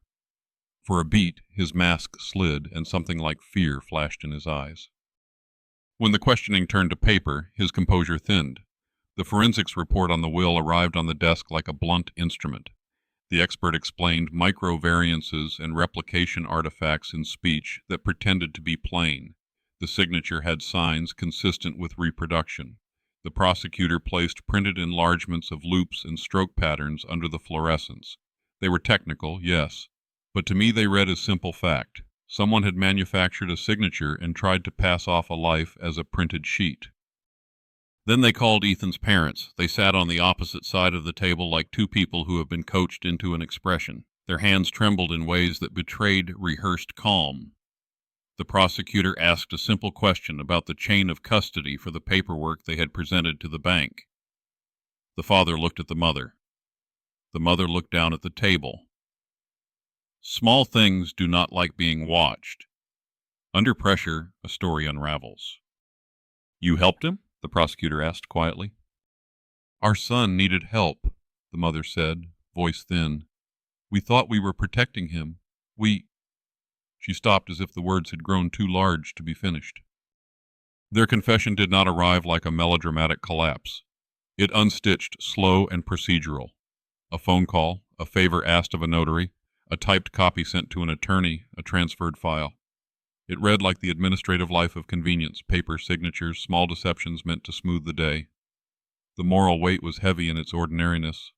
For a beat, his mask slid, and something like fear flashed in his eyes. When the questioning turned to paper, his composure thinned. The forensics report on the will arrived on the desk like a blunt instrument. The expert explained micro-variances and replication artifacts in speech that pretended to be plain. The signature had signs consistent with reproduction. The prosecutor placed printed enlargements of loops and stroke patterns under the fluorescence. They were technical, yes, but to me they read as simple fact. Someone had manufactured a signature and tried to pass off a life as a printed sheet. Then they called Ethan's parents. They sat on the opposite side of the table like two people who have been coached into an expression. Their hands trembled in ways that betrayed rehearsed calm. The prosecutor asked a simple question about the chain of custody for the paperwork they had presented to the bank. The father looked at the mother. The mother looked down at the table. Small things do not like being watched. Under pressure, a story unravels. "You helped him?" the prosecutor asked quietly. "Our son needed help," the mother said, voice thin. "We thought we were protecting him. She stopped as if the words had grown too large to be finished. Their confession did not arrive like a melodramatic collapse. It unstitched, slow and procedural. A phone call, a favor asked of a notary, a typed copy sent to an attorney, a transferred file. It read like the administrative life of convenience, paper signatures, small deceptions meant to smooth the day. The moral weight was heavy in its ordinariness.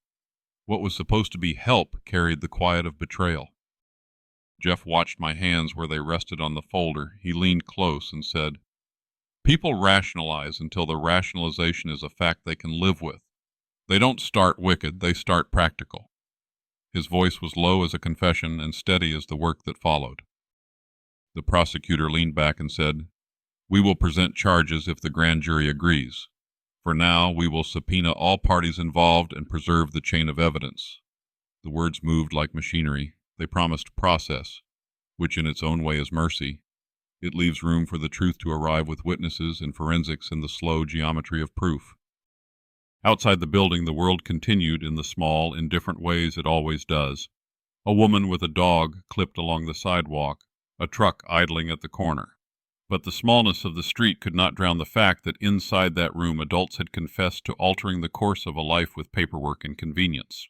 What was supposed to be help carried the quiet of betrayal. Jeff watched my hands where they rested on the folder. He leaned close and said, "People rationalize until the rationalization is a fact they can live with. They don't start wicked, they start practical." His voice was low as a confession and steady as the work that followed. The prosecutor leaned back and said, "We will present charges if the grand jury agrees. For now, we will subpoena all parties involved and preserve the chain of evidence." The words moved like machinery. They promised process, which in its own way is mercy. It leaves room for the truth to arrive with witnesses and forensics and the slow geometry of proof. Outside the building, the world continued in the small, indifferent ways it always does. A woman with a dog clipped along the sidewalk, a truck idling at the corner. But the smallness of the street could not drown the fact that inside that room adults had confessed to altering the course of a life with paperwork and convenience.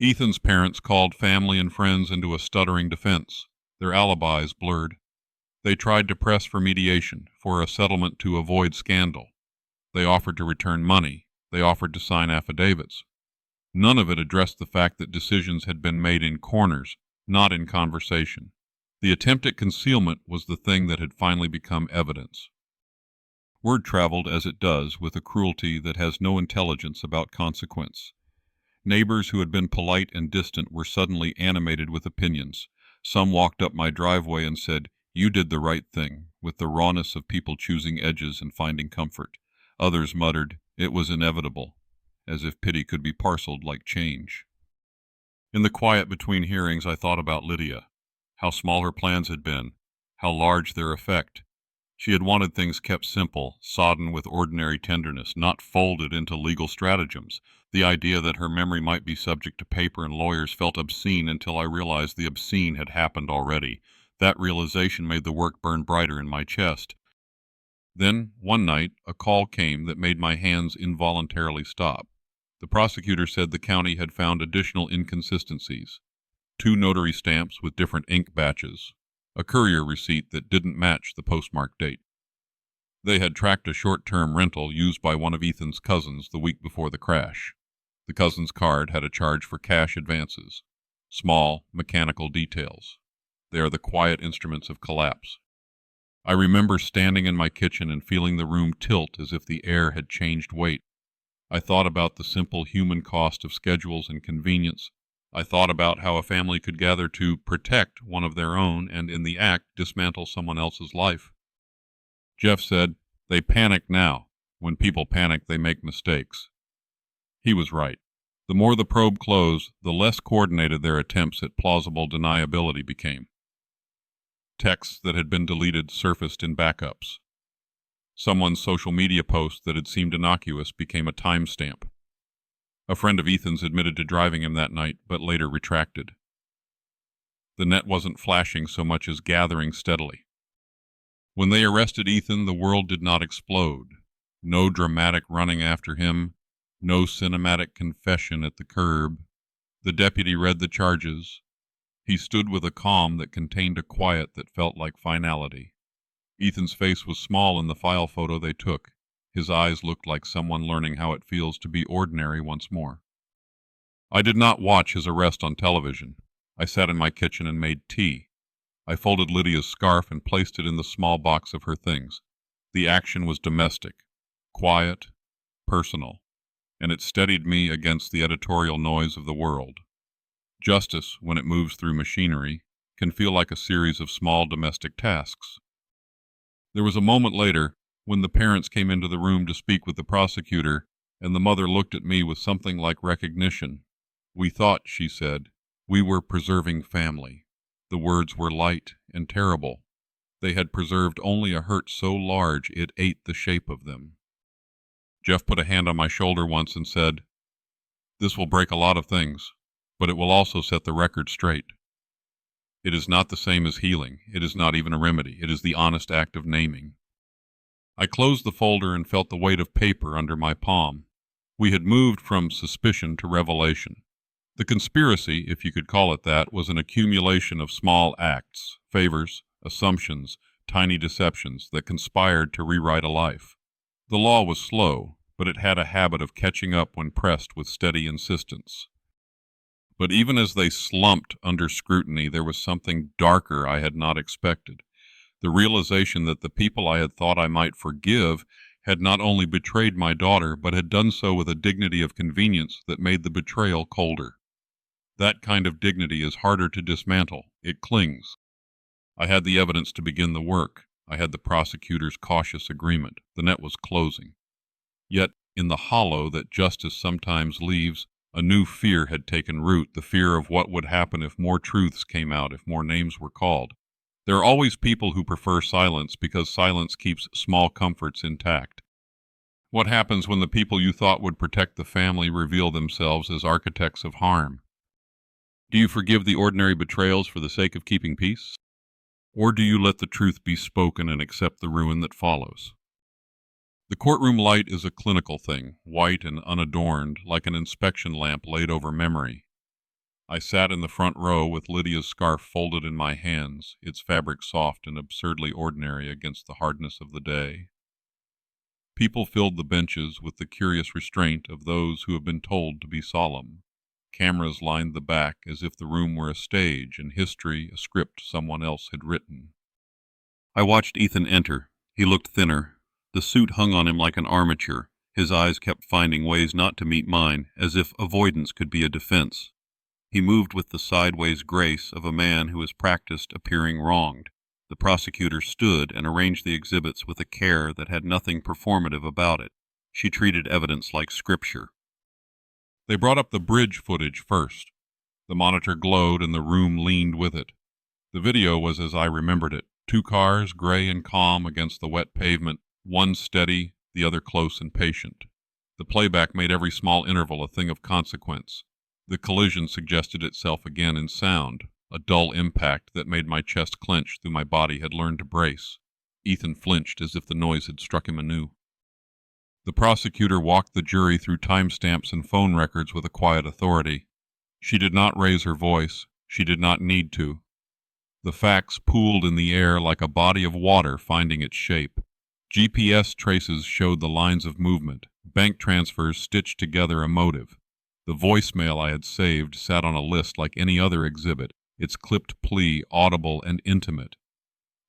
Ethan's parents called family and friends into a stuttering defense, their alibis blurred. They tried to press for mediation, for a settlement to avoid scandal. They offered to return money. They offered to sign affidavits. None of it addressed the fact that decisions had been made in corners, not in conversation. The attempt at concealment was the thing that had finally become evidence. Word traveled as it does, with a cruelty that has no intelligence about consequence. Neighbors who had been polite and distant were suddenly animated with opinions. Some walked up my driveway and said, "You did the right thing," with the rawness of people choosing edges and finding comfort. Others muttered, "It was inevitable," as if pity could be parceled like change. In the quiet between hearings, I thought about Lydia, how small her plans had been, how large their effect. She had wanted things kept simple, sodden with ordinary tenderness, not folded into legal stratagems. The idea that her memory might be subject to paper and lawyers felt obscene until I realized the obscene had happened already. That realization made the work burn brighter in my chest. Then, one night, a call came that made my hands involuntarily stop. The prosecutor said the county had found additional inconsistencies. 2 notary stamps with different ink batches. A courier receipt that didn't match the postmark date. They had tracked a short-term rental used by one of Ethan's cousins the week before the crash. The cousin's card had a charge for cash advances. Small, mechanical details. They are the quiet instruments of collapse. I remember standing in my kitchen and feeling the room tilt as if the air had changed weight. I thought about the simple human cost of schedules and convenience. I thought about how a family could gather to protect one of their own and in the act dismantle someone else's life. Jeff said, "They panic now. When people panic, they make mistakes." He was right. The more the probe closed, the less coordinated their attempts at plausible deniability became. Texts that had been deleted surfaced in backups. Someone's social media post that had seemed innocuous became a timestamp. A friend of Ethan's admitted to driving him that night, but later retracted. The net wasn't flashing so much as gathering steadily. When they arrested Ethan, the world did not explode. No dramatic running after him, no cinematic confession at the curb. The deputy read the charges. He stood with a calm that contained a quiet that felt like finality. Ethan's face was small in the file photo they took. His eyes looked like someone learning how it feels to be ordinary once more. I did not watch his arrest on television. I sat in my kitchen and made tea. I folded Lydia's scarf and placed it in the small box of her things. The action was domestic, quiet, personal, and it steadied me against the editorial noise of the world. Justice, when it moves through machinery, can feel like a series of small domestic tasks. There was a moment later when the parents came into the room to speak with the prosecutor, and the mother looked at me with something like recognition. "We thought," she said, "we were preserving family." The words were light and terrible. They had preserved only a hurt so large it ate the shape of them. Jeff put a hand on my shoulder once and said, "This will break a lot of things, but it will also set the record straight. It is not the same as healing. It is not even a remedy. It is the honest act of naming." I closed the folder and felt the weight of paper under my palm. We had moved from suspicion to revelation. The conspiracy, if you could call it that, was an accumulation of small acts, favors, assumptions, tiny deceptions that conspired to rewrite a life. The law was slow, but it had a habit of catching up when pressed with steady insistence. But even as they slumped under scrutiny, there was something darker I had not expected. The realization that the people I had thought I might forgive had not only betrayed my daughter, but had done so with a dignity of convenience that made the betrayal colder. That kind of dignity is harder to dismantle. It clings. I had the evidence to begin the work. I had the prosecutor's cautious agreement. The net was closing. Yet, in the hollow that justice sometimes leaves, a new fear had taken root, the fear of what would happen if more truths came out, if more names were called. There are always people who prefer silence because silence keeps small comforts intact. What happens when the people you thought would protect the family reveal themselves as architects of harm? Do you forgive the ordinary betrayals for the sake of keeping peace? Or do you let the truth be spoken and accept the ruin that follows? The courtroom light is a clinical thing, white and unadorned, like an inspection lamp laid over memory. I sat in the front row with Lydia's scarf folded in my hands, its fabric soft and absurdly ordinary against the hardness of the day. People filled the benches with the curious restraint of those who have been told to be solemn. Cameras lined the back as if the room were a stage and history a script someone else had written. I watched Ethan enter. He looked thinner. The suit hung on him like an armature. His eyes kept finding ways not to meet mine, as if avoidance could be a defense. He moved with the sideways grace of a man who has practiced appearing wronged. The prosecutor stood and arranged the exhibits with a care that had nothing performative about it. She treated evidence like scripture. They brought up the bridge footage first. The monitor glowed and the room leaned with it. The video was as I remembered it. 2 cars, gray and calm against the wet pavement, one steady, the other close and patient. The playback made every small interval a thing of consequence. The collision suggested itself again in sound, a dull impact that made my chest clench though my body had learned to brace. Ethan flinched as if the noise had struck him anew. The prosecutor walked the jury through timestamps and phone records with a quiet authority. She did not raise her voice. She did not need to. The facts pooled in the air like a body of water finding its shape. GPS traces showed the lines of movement. Bank transfers stitched together a motive. The voicemail I had saved sat on a list like any other exhibit, its clipped plea audible and intimate.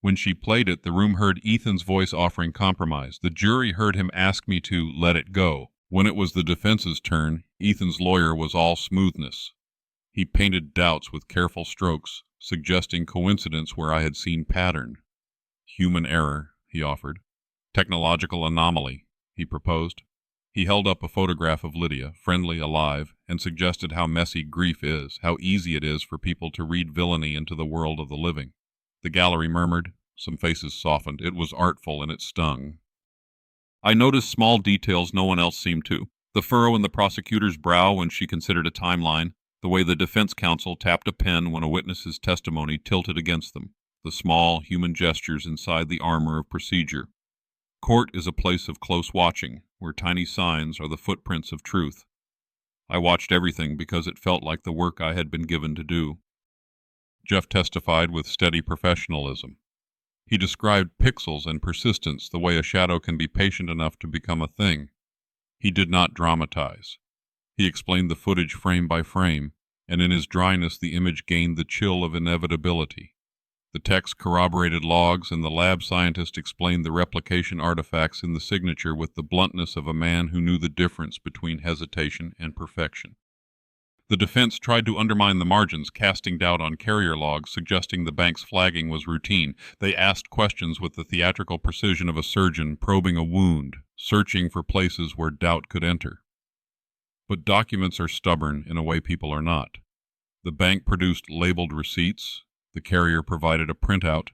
When she played it, the room heard Ethan's voice offering compromise. The jury heard him ask me to let it go. When it was the defense's turn, Ethan's lawyer was all smoothness. He painted doubts with careful strokes, suggesting coincidence where I had seen pattern. Human error, he offered. Technological anomaly, he proposed. He held up a photograph of Lydia, friendly, alive, and suggested how messy grief is, how easy it is for people to read villainy into the world of the living. The gallery murmured. Some faces softened. It was artful and it stung. I noticed small details no one else seemed to. The furrow in the prosecutor's brow when she considered a timeline, the way the defense counsel tapped a pen when a witness's testimony tilted against them, the small human gestures inside the armor of procedure. Court is a place of close watching, where tiny signs are the footprints of truth. I watched everything because it felt like the work I had been given to do. Jeff testified with steady professionalism. He described pixels and persistence the way a shadow can be patient enough to become a thing. He did not dramatize. He explained the footage frame by frame, and in his dryness the image gained the chill of inevitability. The text corroborated logs, and the lab scientist explained the replication artifacts in the signature with the bluntness of a man who knew the difference between hesitation and perfection. The defense tried to undermine the margins, casting doubt on carrier logs, suggesting the bank's flagging was routine. They asked questions with the theatrical precision of a surgeon probing a wound, searching for places where doubt could enter. But documents are stubborn in a way people are not. The bank produced labeled receipts, the carrier provided a printout,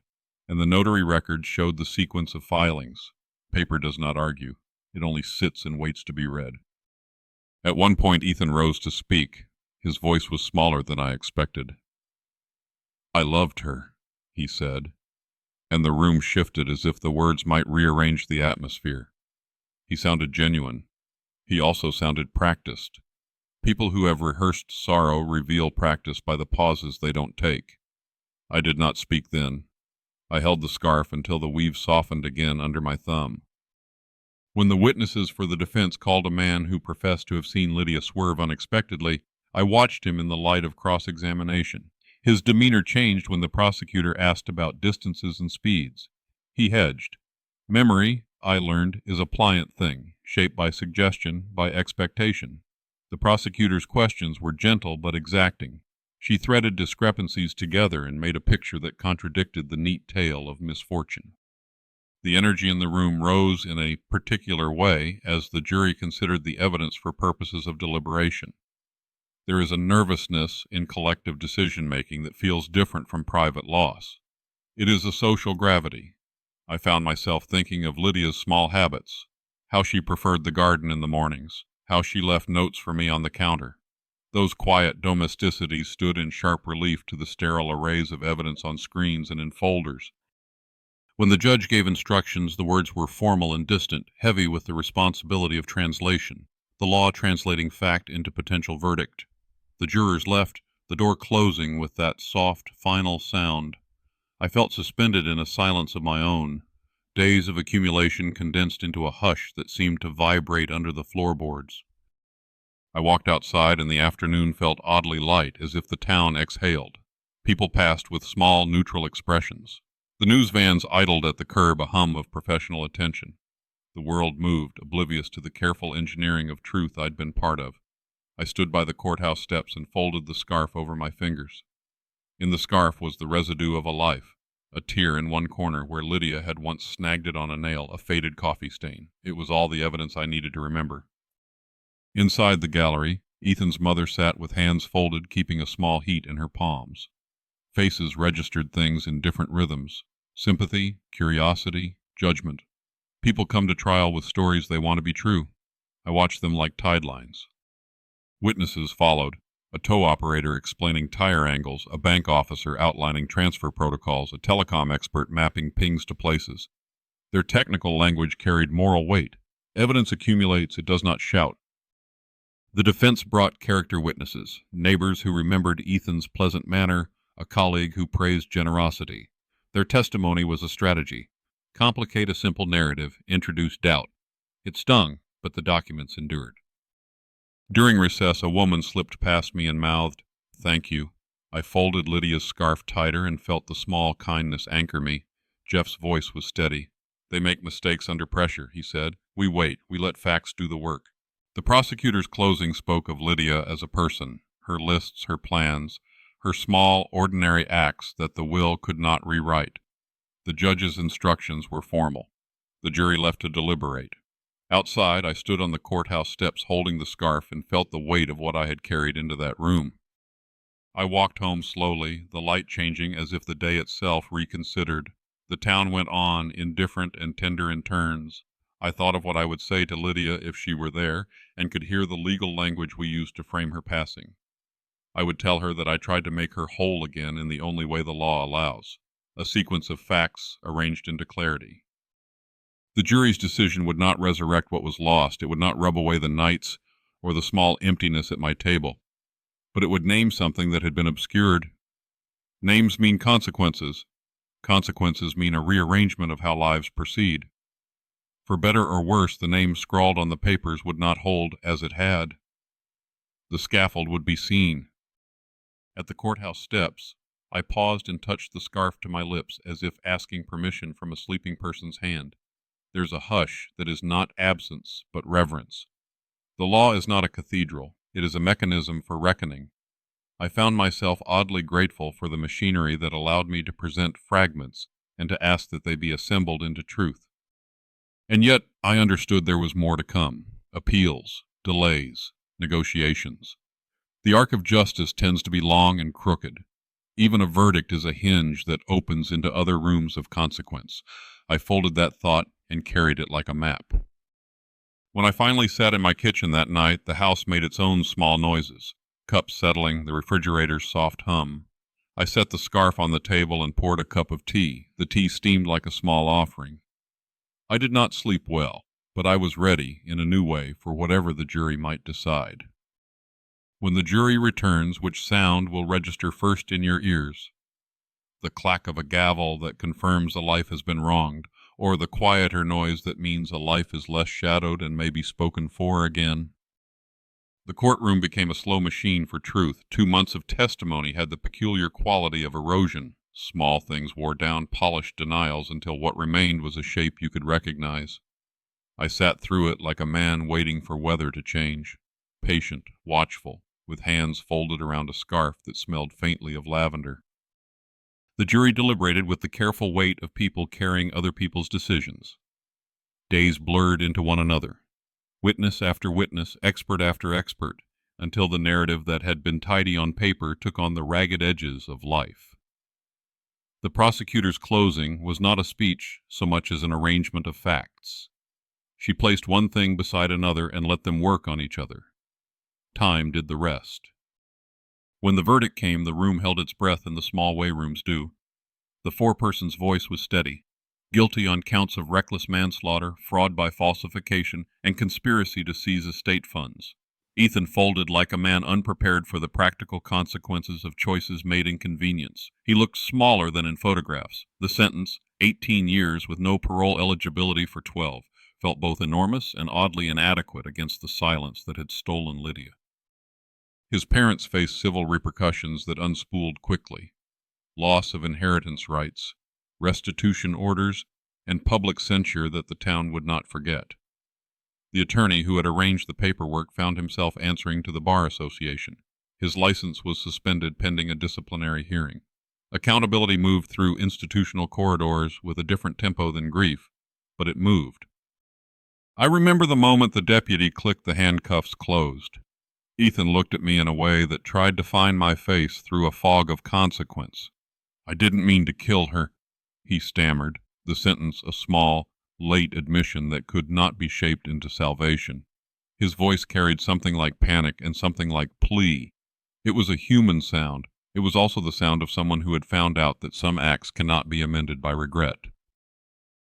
and the notary records showed the sequence of filings. Paper does not argue. It only sits and waits to be read. At one point, Ethan rose to speak. His voice was smaller than I expected. "I loved her," he said, and the room shifted as if the words might rearrange the atmosphere. He sounded genuine. He also sounded practiced. People who have rehearsed sorrow reveal practice by the pauses they don't take. I did not speak then. I held the scarf until the weave softened again under my thumb. When the witnesses for the defense called a man who professed to have seen Lydia swerve unexpectedly, I watched him in the light of cross-examination. His demeanor changed when the prosecutor asked about distances and speeds. He hedged. Memory, I learned, is a pliant thing, shaped by suggestion, by expectation. The prosecutor's questions were gentle but exacting. She threaded discrepancies together and made a picture that contradicted the neat tale of misfortune. The energy in the room rose in a particular way as the jury considered the evidence for purposes of deliberation. There is a nervousness in collective decision-making that feels different from private loss. It is a social gravity. I found myself thinking of Lydia's small habits, how she preferred the garden in the mornings, how she left notes for me on the counter. Those quiet domesticities stood in sharp relief to the sterile arrays of evidence on screens and in folders. When the judge gave instructions, the words were formal and distant, heavy with the responsibility of translation, the law translating fact into potential verdict. The jurors left, the door closing with that soft, final sound. I felt suspended in a silence of my own, days of accumulation condensed into a hush that seemed to vibrate under the floorboards. I walked outside, and the afternoon felt oddly light, as if the town exhaled. People passed with small, neutral expressions. The news vans idled at the curb, a hum of professional attention. The world moved, oblivious to the careful engineering of truth I'd been part of. I stood by the courthouse steps and folded the scarf over my fingers. In the scarf was the residue of a life, a tear in one corner where Lydia had once snagged it on a nail, a faded coffee stain. It was all the evidence I needed to remember. Inside the gallery, Ethan's mother sat with hands folded, keeping a small heat in her palms. Faces registered things in different rhythms: sympathy, curiosity, judgment. People come to trial with stories they want to be true. I watched them like tide lines. Witnesses followed, a tow operator explaining tire angles, a bank officer outlining transfer protocols, a telecom expert mapping pings to places. Their technical language carried moral weight. Evidence accumulates, it does not shout. The defense brought character witnesses, neighbors who remembered Ethan's pleasant manner, a colleague who praised generosity. Their testimony was a strategy. Complicate a simple narrative, introduce doubt. It stung, but the documents endured. During recess, a woman slipped past me and mouthed, "Thank you." I folded Lydia's scarf tighter and felt the small kindness anchor me. Jeff's voice was steady. "They make mistakes under pressure," he said. "We wait. We let facts do the work." The prosecutor's closing spoke of Lydia as a person, her lists, her plans, her small, ordinary acts that the will could not rewrite. The judge's instructions were formal. The jury left to deliberate. Outside, I stood on the courthouse steps holding the scarf and felt the weight of what I had carried into that room. I walked home slowly, the light changing as if the day itself reconsidered. The town went on, indifferent and tender in turns. I thought of what I would say to Lydia if she were there, and could hear the legal language we used to frame her passing. I would tell her that I tried to make her whole again in the only way the law allows, a sequence of facts arranged into clarity. The jury's decision would not resurrect what was lost. It would not rub away the nights or the small emptiness at my table. But it would name something that had been obscured. Names mean consequences. Consequences mean a rearrangement of how lives proceed. For better or worse, the name scrawled on the papers would not hold as it had. The scaffold would be seen. At the courthouse steps, I paused and touched the scarf to my lips as if asking permission from a sleeping person's hand. There's a hush that is not absence, but reverence. The law is not a cathedral. It is a mechanism for reckoning. I found myself oddly grateful for the machinery that allowed me to present fragments and to ask that they be assembled into truth. And yet I understood there was more to come: appeals, delays, negotiations. The arc of justice tends to be long and crooked. Even a verdict is a hinge that opens into other rooms of consequence. I folded that thought and carried it like a map. When I finally sat in my kitchen that night, the house made its own small noises: cups settling, the refrigerator's soft hum. I set the scarf on the table and poured a cup of tea. The tea steamed like a small offering. I did not sleep well, but I was ready, in a new way, for whatever the jury might decide. When the jury returns, which sound will register first in your ears? The clack of a gavel that confirms a life has been wronged, or the quieter noise that means a life is less shadowed and may be spoken for again? The courtroom became a slow machine for truth. 2 months of testimony had the peculiar quality of erosion. Small things wore down polished denials until what remained was a shape you could recognize. I sat through it like a man waiting for weather to change, patient, watchful, with hands folded around a scarf that smelled faintly of lavender. The jury deliberated with the careful weight of people carrying other people's decisions. Days blurred into one another, witness after witness, expert after expert, until the narrative that had been tidy on paper took on the ragged edges of life. The prosecutor's closing was not a speech so much as an arrangement of facts. She placed one thing beside another and let them work on each other. Time did the rest. When the verdict came, the room held its breath, and the small way rooms do. The foreperson's voice was steady: guilty on counts of reckless manslaughter, fraud by falsification, and conspiracy to seize estate funds. Ethan folded like a man unprepared for the practical consequences of choices made in convenience. He looked smaller than in photographs. The sentence, 18 years with no parole eligibility for 12, felt both enormous and oddly inadequate against the silence that had stolen Lydia. His parents faced civil repercussions that unspooled quickly: loss of inheritance rights, restitution orders, and public censure that the town would not forget. The attorney who had arranged the paperwork found himself answering to the Bar Association. His license was suspended pending a disciplinary hearing. Accountability moved through institutional corridors with a different tempo than grief, but it moved. I remember the moment the deputy clicked the handcuffs closed. Ethan looked at me in a way that tried to find my face through a fog of consequence. "I didn't mean to kill her," he stammered, the sentence a small, late admission that could not be shaped into salvation. His voice carried something like panic and something like plea. It was a human sound. It was also the sound of someone who had found out that some acts cannot be amended by regret.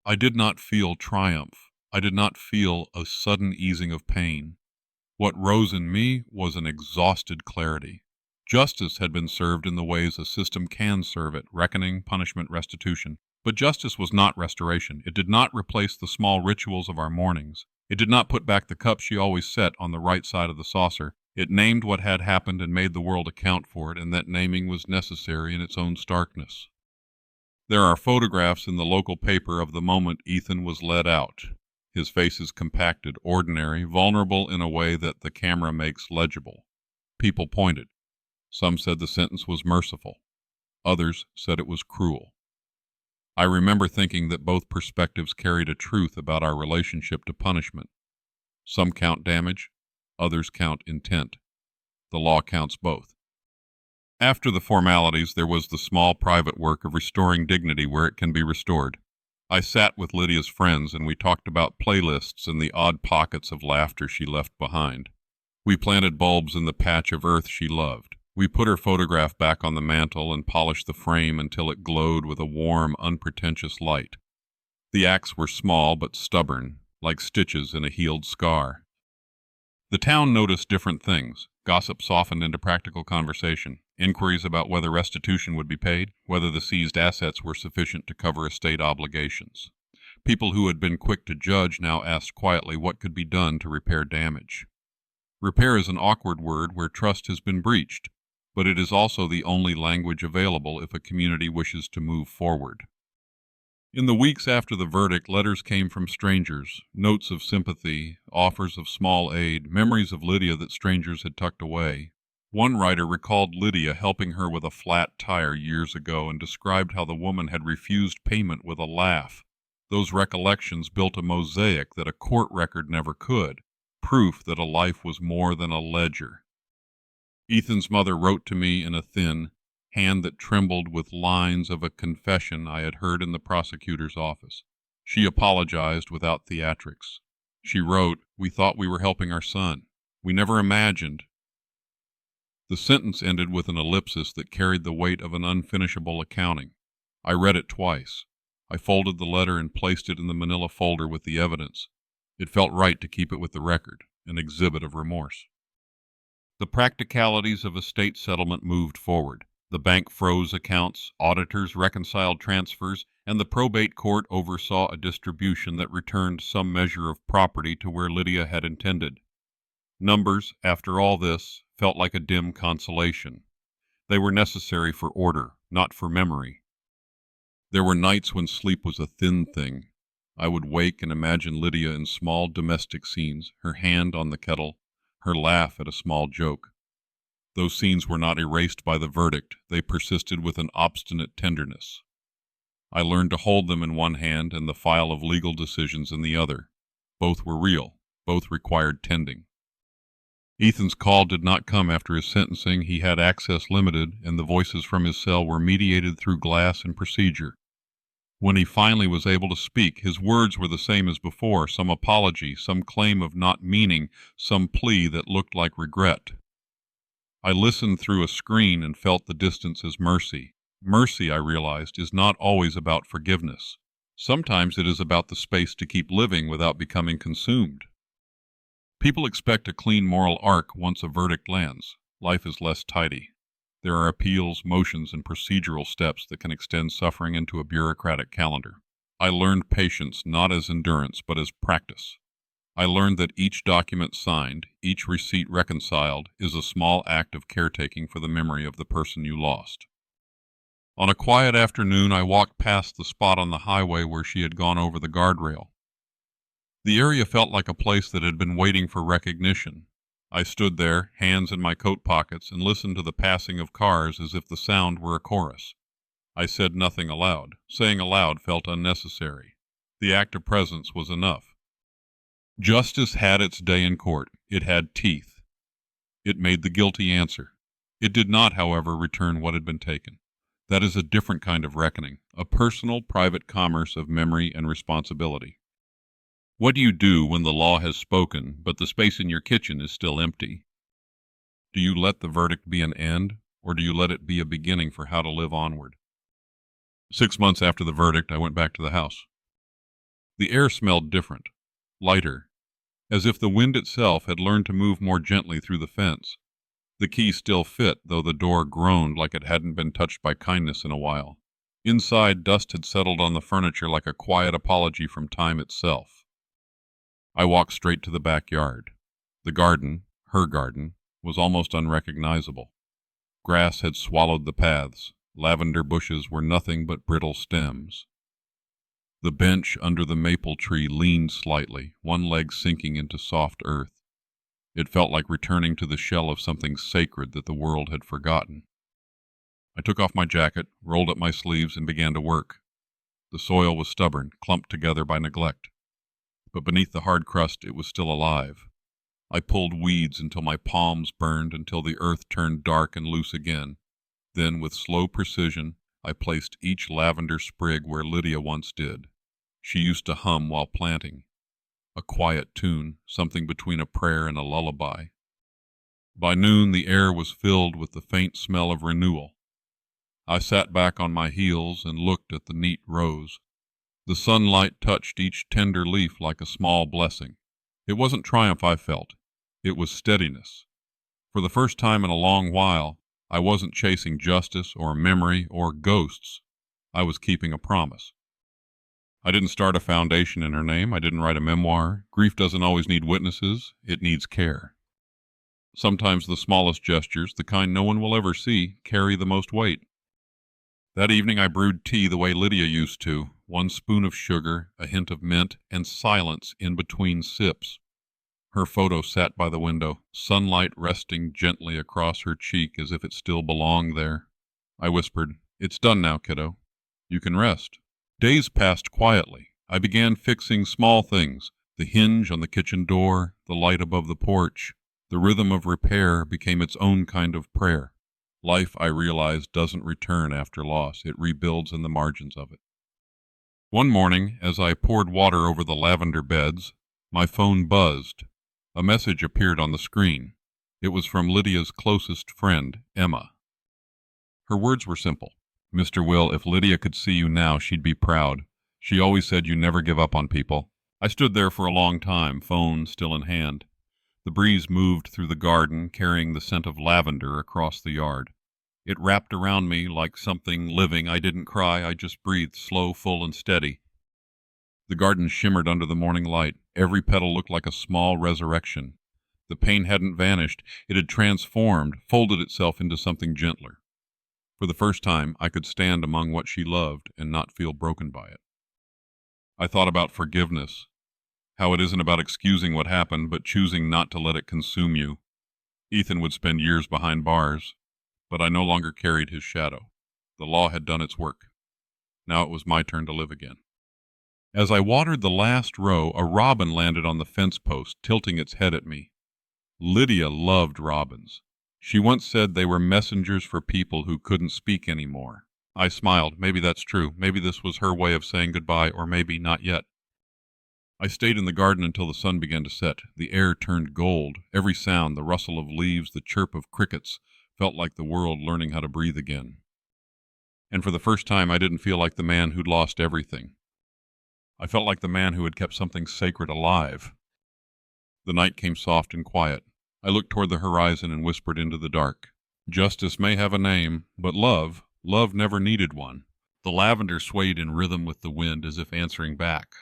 I did not feel triumph. I did not feel a sudden easing of pain. What rose in me was an exhausted clarity. Justice had been served in the ways a system can serve it: reckoning, punishment, restitution. But justice was not restoration. It did not replace the small rituals of our mornings. It did not put back the cup she always set on the right side of the saucer. It named what had happened and made the world account for it, and that naming was necessary in its own starkness. There are photographs in the local paper of the moment Ethan was led out. His face is compacted, ordinary, vulnerable in a way that the camera makes legible. People pointed. Some said the sentence was merciful. Others said it was cruel. I remember thinking that both perspectives carried a truth about our relationship to punishment. Some count damage, others count intent. The law counts both. After the formalities, there was the small private work of restoring dignity where it can be restored. I sat with Lydia's friends, and we talked about playlists and the odd pockets of laughter she left behind. We planted bulbs in the patch of earth she loved. We put her photograph back on the mantel and polished the frame until it glowed with a warm, unpretentious light. The acts were small but stubborn, like stitches in a healed scar. The town noticed different things. Gossip softened into practical conversation. Inquiries about whether restitution would be paid, whether the seized assets were sufficient to cover estate obligations. People who had been quick to judge now asked quietly what could be done to repair damage. Repair is an awkward word where trust has been breached, but it is also the only language available if a community wishes to move forward. In the weeks after the verdict, letters came from strangers, notes of sympathy, offers of small aid, memories of Lydia that strangers had tucked away. One writer recalled Lydia helping her with a flat tire years ago and described how the woman had refused payment with a laugh. Those recollections built a mosaic that a court record never could, proof that a life was more than a ledger. Ethan's mother wrote to me in a thin hand that trembled with lines of a confession I had heard in the prosecutor's office. She apologized without theatrics. She wrote, "We thought we were helping our son. We never imagined." The sentence ended with an ellipsis that carried the weight of an unfinishable accounting. I read it twice. I folded the letter and placed it in the manila folder with the evidence. It felt right to keep it with the record, an exhibit of remorse. The practicalities of estate settlement moved forward. The bank froze accounts, auditors reconciled transfers, and the probate court oversaw a distribution that returned some measure of property to where Lydia had intended. Numbers, after all this, felt like a dim consolation. They were necessary for order, not for memory. There were nights when sleep was a thin thing. I would wake and imagine Lydia in small domestic scenes, her hand on the kettle, her laugh at a small joke. Those scenes were not erased by the verdict. They persisted with an obstinate tenderness. I learned to hold them in one hand and the file of legal decisions in the other. Both were real. Both required tending. Ethan's call did not come after his sentencing. He had access limited, and the voices from his cell were mediated through glass and procedure. When he finally was able to speak, his words were the same as before, some apology, some claim of not meaning, some plea that looked like regret. I listened through a screen and felt the distance as mercy. Mercy, I realized, is not always about forgiveness. Sometimes it is about the space to keep living without becoming consumed. People expect a clean moral arc once a verdict lands. Life is less tidy. There are appeals, motions, and procedural steps that can extend suffering into a bureaucratic calendar. I learned patience not as endurance, but as practice. I learned that each document signed, each receipt reconciled, is a small act of caretaking for the memory of the person you lost. On a quiet afternoon, I walked past the spot on the highway where she had gone over the guardrail. The area felt like a place that had been waiting for recognition. I stood there, hands in my coat pockets, and listened to the passing of cars as if the sound were a chorus. I said nothing aloud. Saying aloud felt unnecessary. The act of presence was enough. Justice had its day in court. It had teeth. It made the guilty answer. It did not, however, return what had been taken. That is a different kind of reckoning, a personal, private commerce of memory and responsibility. What do you do when the law has spoken, but the space in your kitchen is still empty? Do you let the verdict be an end, or do you let it be a beginning for how to live onward? 6 months after the verdict, I went back to the house. The air smelled different, lighter, as if the wind itself had learned to move more gently through the fence. The key still fit, though the door groaned like it hadn't been touched by kindness in a while. Inside, dust had settled on the furniture like a quiet apology from time itself. I walked straight to the backyard. The garden, her garden, was almost unrecognizable. Grass had swallowed the paths. Lavender bushes were nothing but brittle stems. The bench under the maple tree leaned slightly, one leg sinking into soft earth. It felt like returning to the shell of something sacred that the world had forgotten. I took off my jacket, rolled up my sleeves, and began to work. The soil was stubborn, clumped together by neglect. But beneath the hard crust it was still alive. I pulled weeds until my palms burned, until the earth turned dark and loose again. Then, with slow precision, I placed each lavender sprig where Lydia once did. She used to hum while planting. A quiet tune, something between a prayer and a lullaby. By noon the air was filled with the faint smell of renewal. I sat back on my heels and looked at the neat rows. The sunlight touched each tender leaf like a small blessing. It wasn't triumph I felt. It was steadiness. For the first time in a long while, I wasn't chasing justice or memory or ghosts. I was keeping a promise. I didn't start a foundation in her name. I didn't write a memoir. Grief doesn't always need witnesses. It needs care. Sometimes the smallest gestures, the kind no one will ever see, carry the most weight. That evening I brewed tea the way Lydia used to, 1 spoon of sugar, a hint of mint, and silence in between sips. Her photo sat by the window, sunlight resting gently across her cheek as if it still belonged there. I whispered, "It's done now, kiddo. You can rest." Days passed quietly. I began fixing small things, the hinge on the kitchen door, the light above the porch. The rhythm of repair became its own kind of prayer. Life, I realized, doesn't return after loss. It rebuilds in the margins of it. One morning, as I poured water over the lavender beds, my phone buzzed. A message appeared on the screen. It was from Lydia's closest friend, Emma. Her words were simple. "Mr. Will, if Lydia could see you now, she'd be proud. She always said you never give up on people." I stood there for a long time, phone still in hand. The breeze moved through the garden, carrying the scent of lavender across the yard. It wrapped around me like something living. I didn't cry, I just breathed, slow, full, and steady. The garden shimmered under the morning light. Every petal looked like a small resurrection. The pain hadn't vanished. It had transformed, folded itself into something gentler. For the first time, I could stand among what she loved and not feel broken by it. I thought about forgiveness, how it isn't about excusing what happened, but choosing not to let it consume you. Ethan would spend years behind bars, but I no longer carried his shadow. The law had done its work. Now it was my turn to live again. As I watered the last row, a robin landed on the fence post, tilting its head at me. Lydia loved robins. She once said they were messengers for people who couldn't speak anymore. I smiled. Maybe that's true. Maybe this was her way of saying goodbye, or maybe not yet. I stayed in the garden until the sun began to set. The air turned gold. Every sound, the rustle of leaves, the chirp of crickets, felt like the world learning how to breathe again. And for the first time, I didn't feel like the man who'd lost everything. I felt like the man who had kept something sacred alive. The night came soft and quiet. I looked toward the horizon and whispered into the dark. Justice may have a name, but love never needed one. The lavender swayed in rhythm with the wind as if answering back.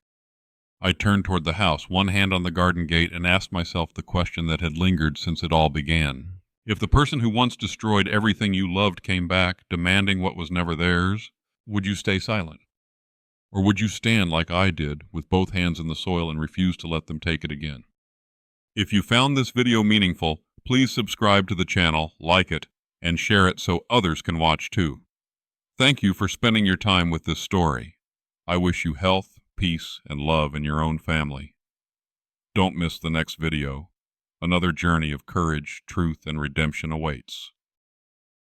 I turned toward the house, one hand on the garden gate, and asked myself the question that had lingered since it all began. If the person who once destroyed everything you loved came back, demanding what was never theirs, would you stay silent? Or would you stand like I did, with both hands in the soil, and refuse to let them take it again? If you found this video meaningful, please subscribe to the channel, like it, and share it so others can watch too. Thank you for spending your time with this story. I wish you health, peace, and love in your own family. Don't miss the next video. Another journey of courage, truth, and redemption awaits.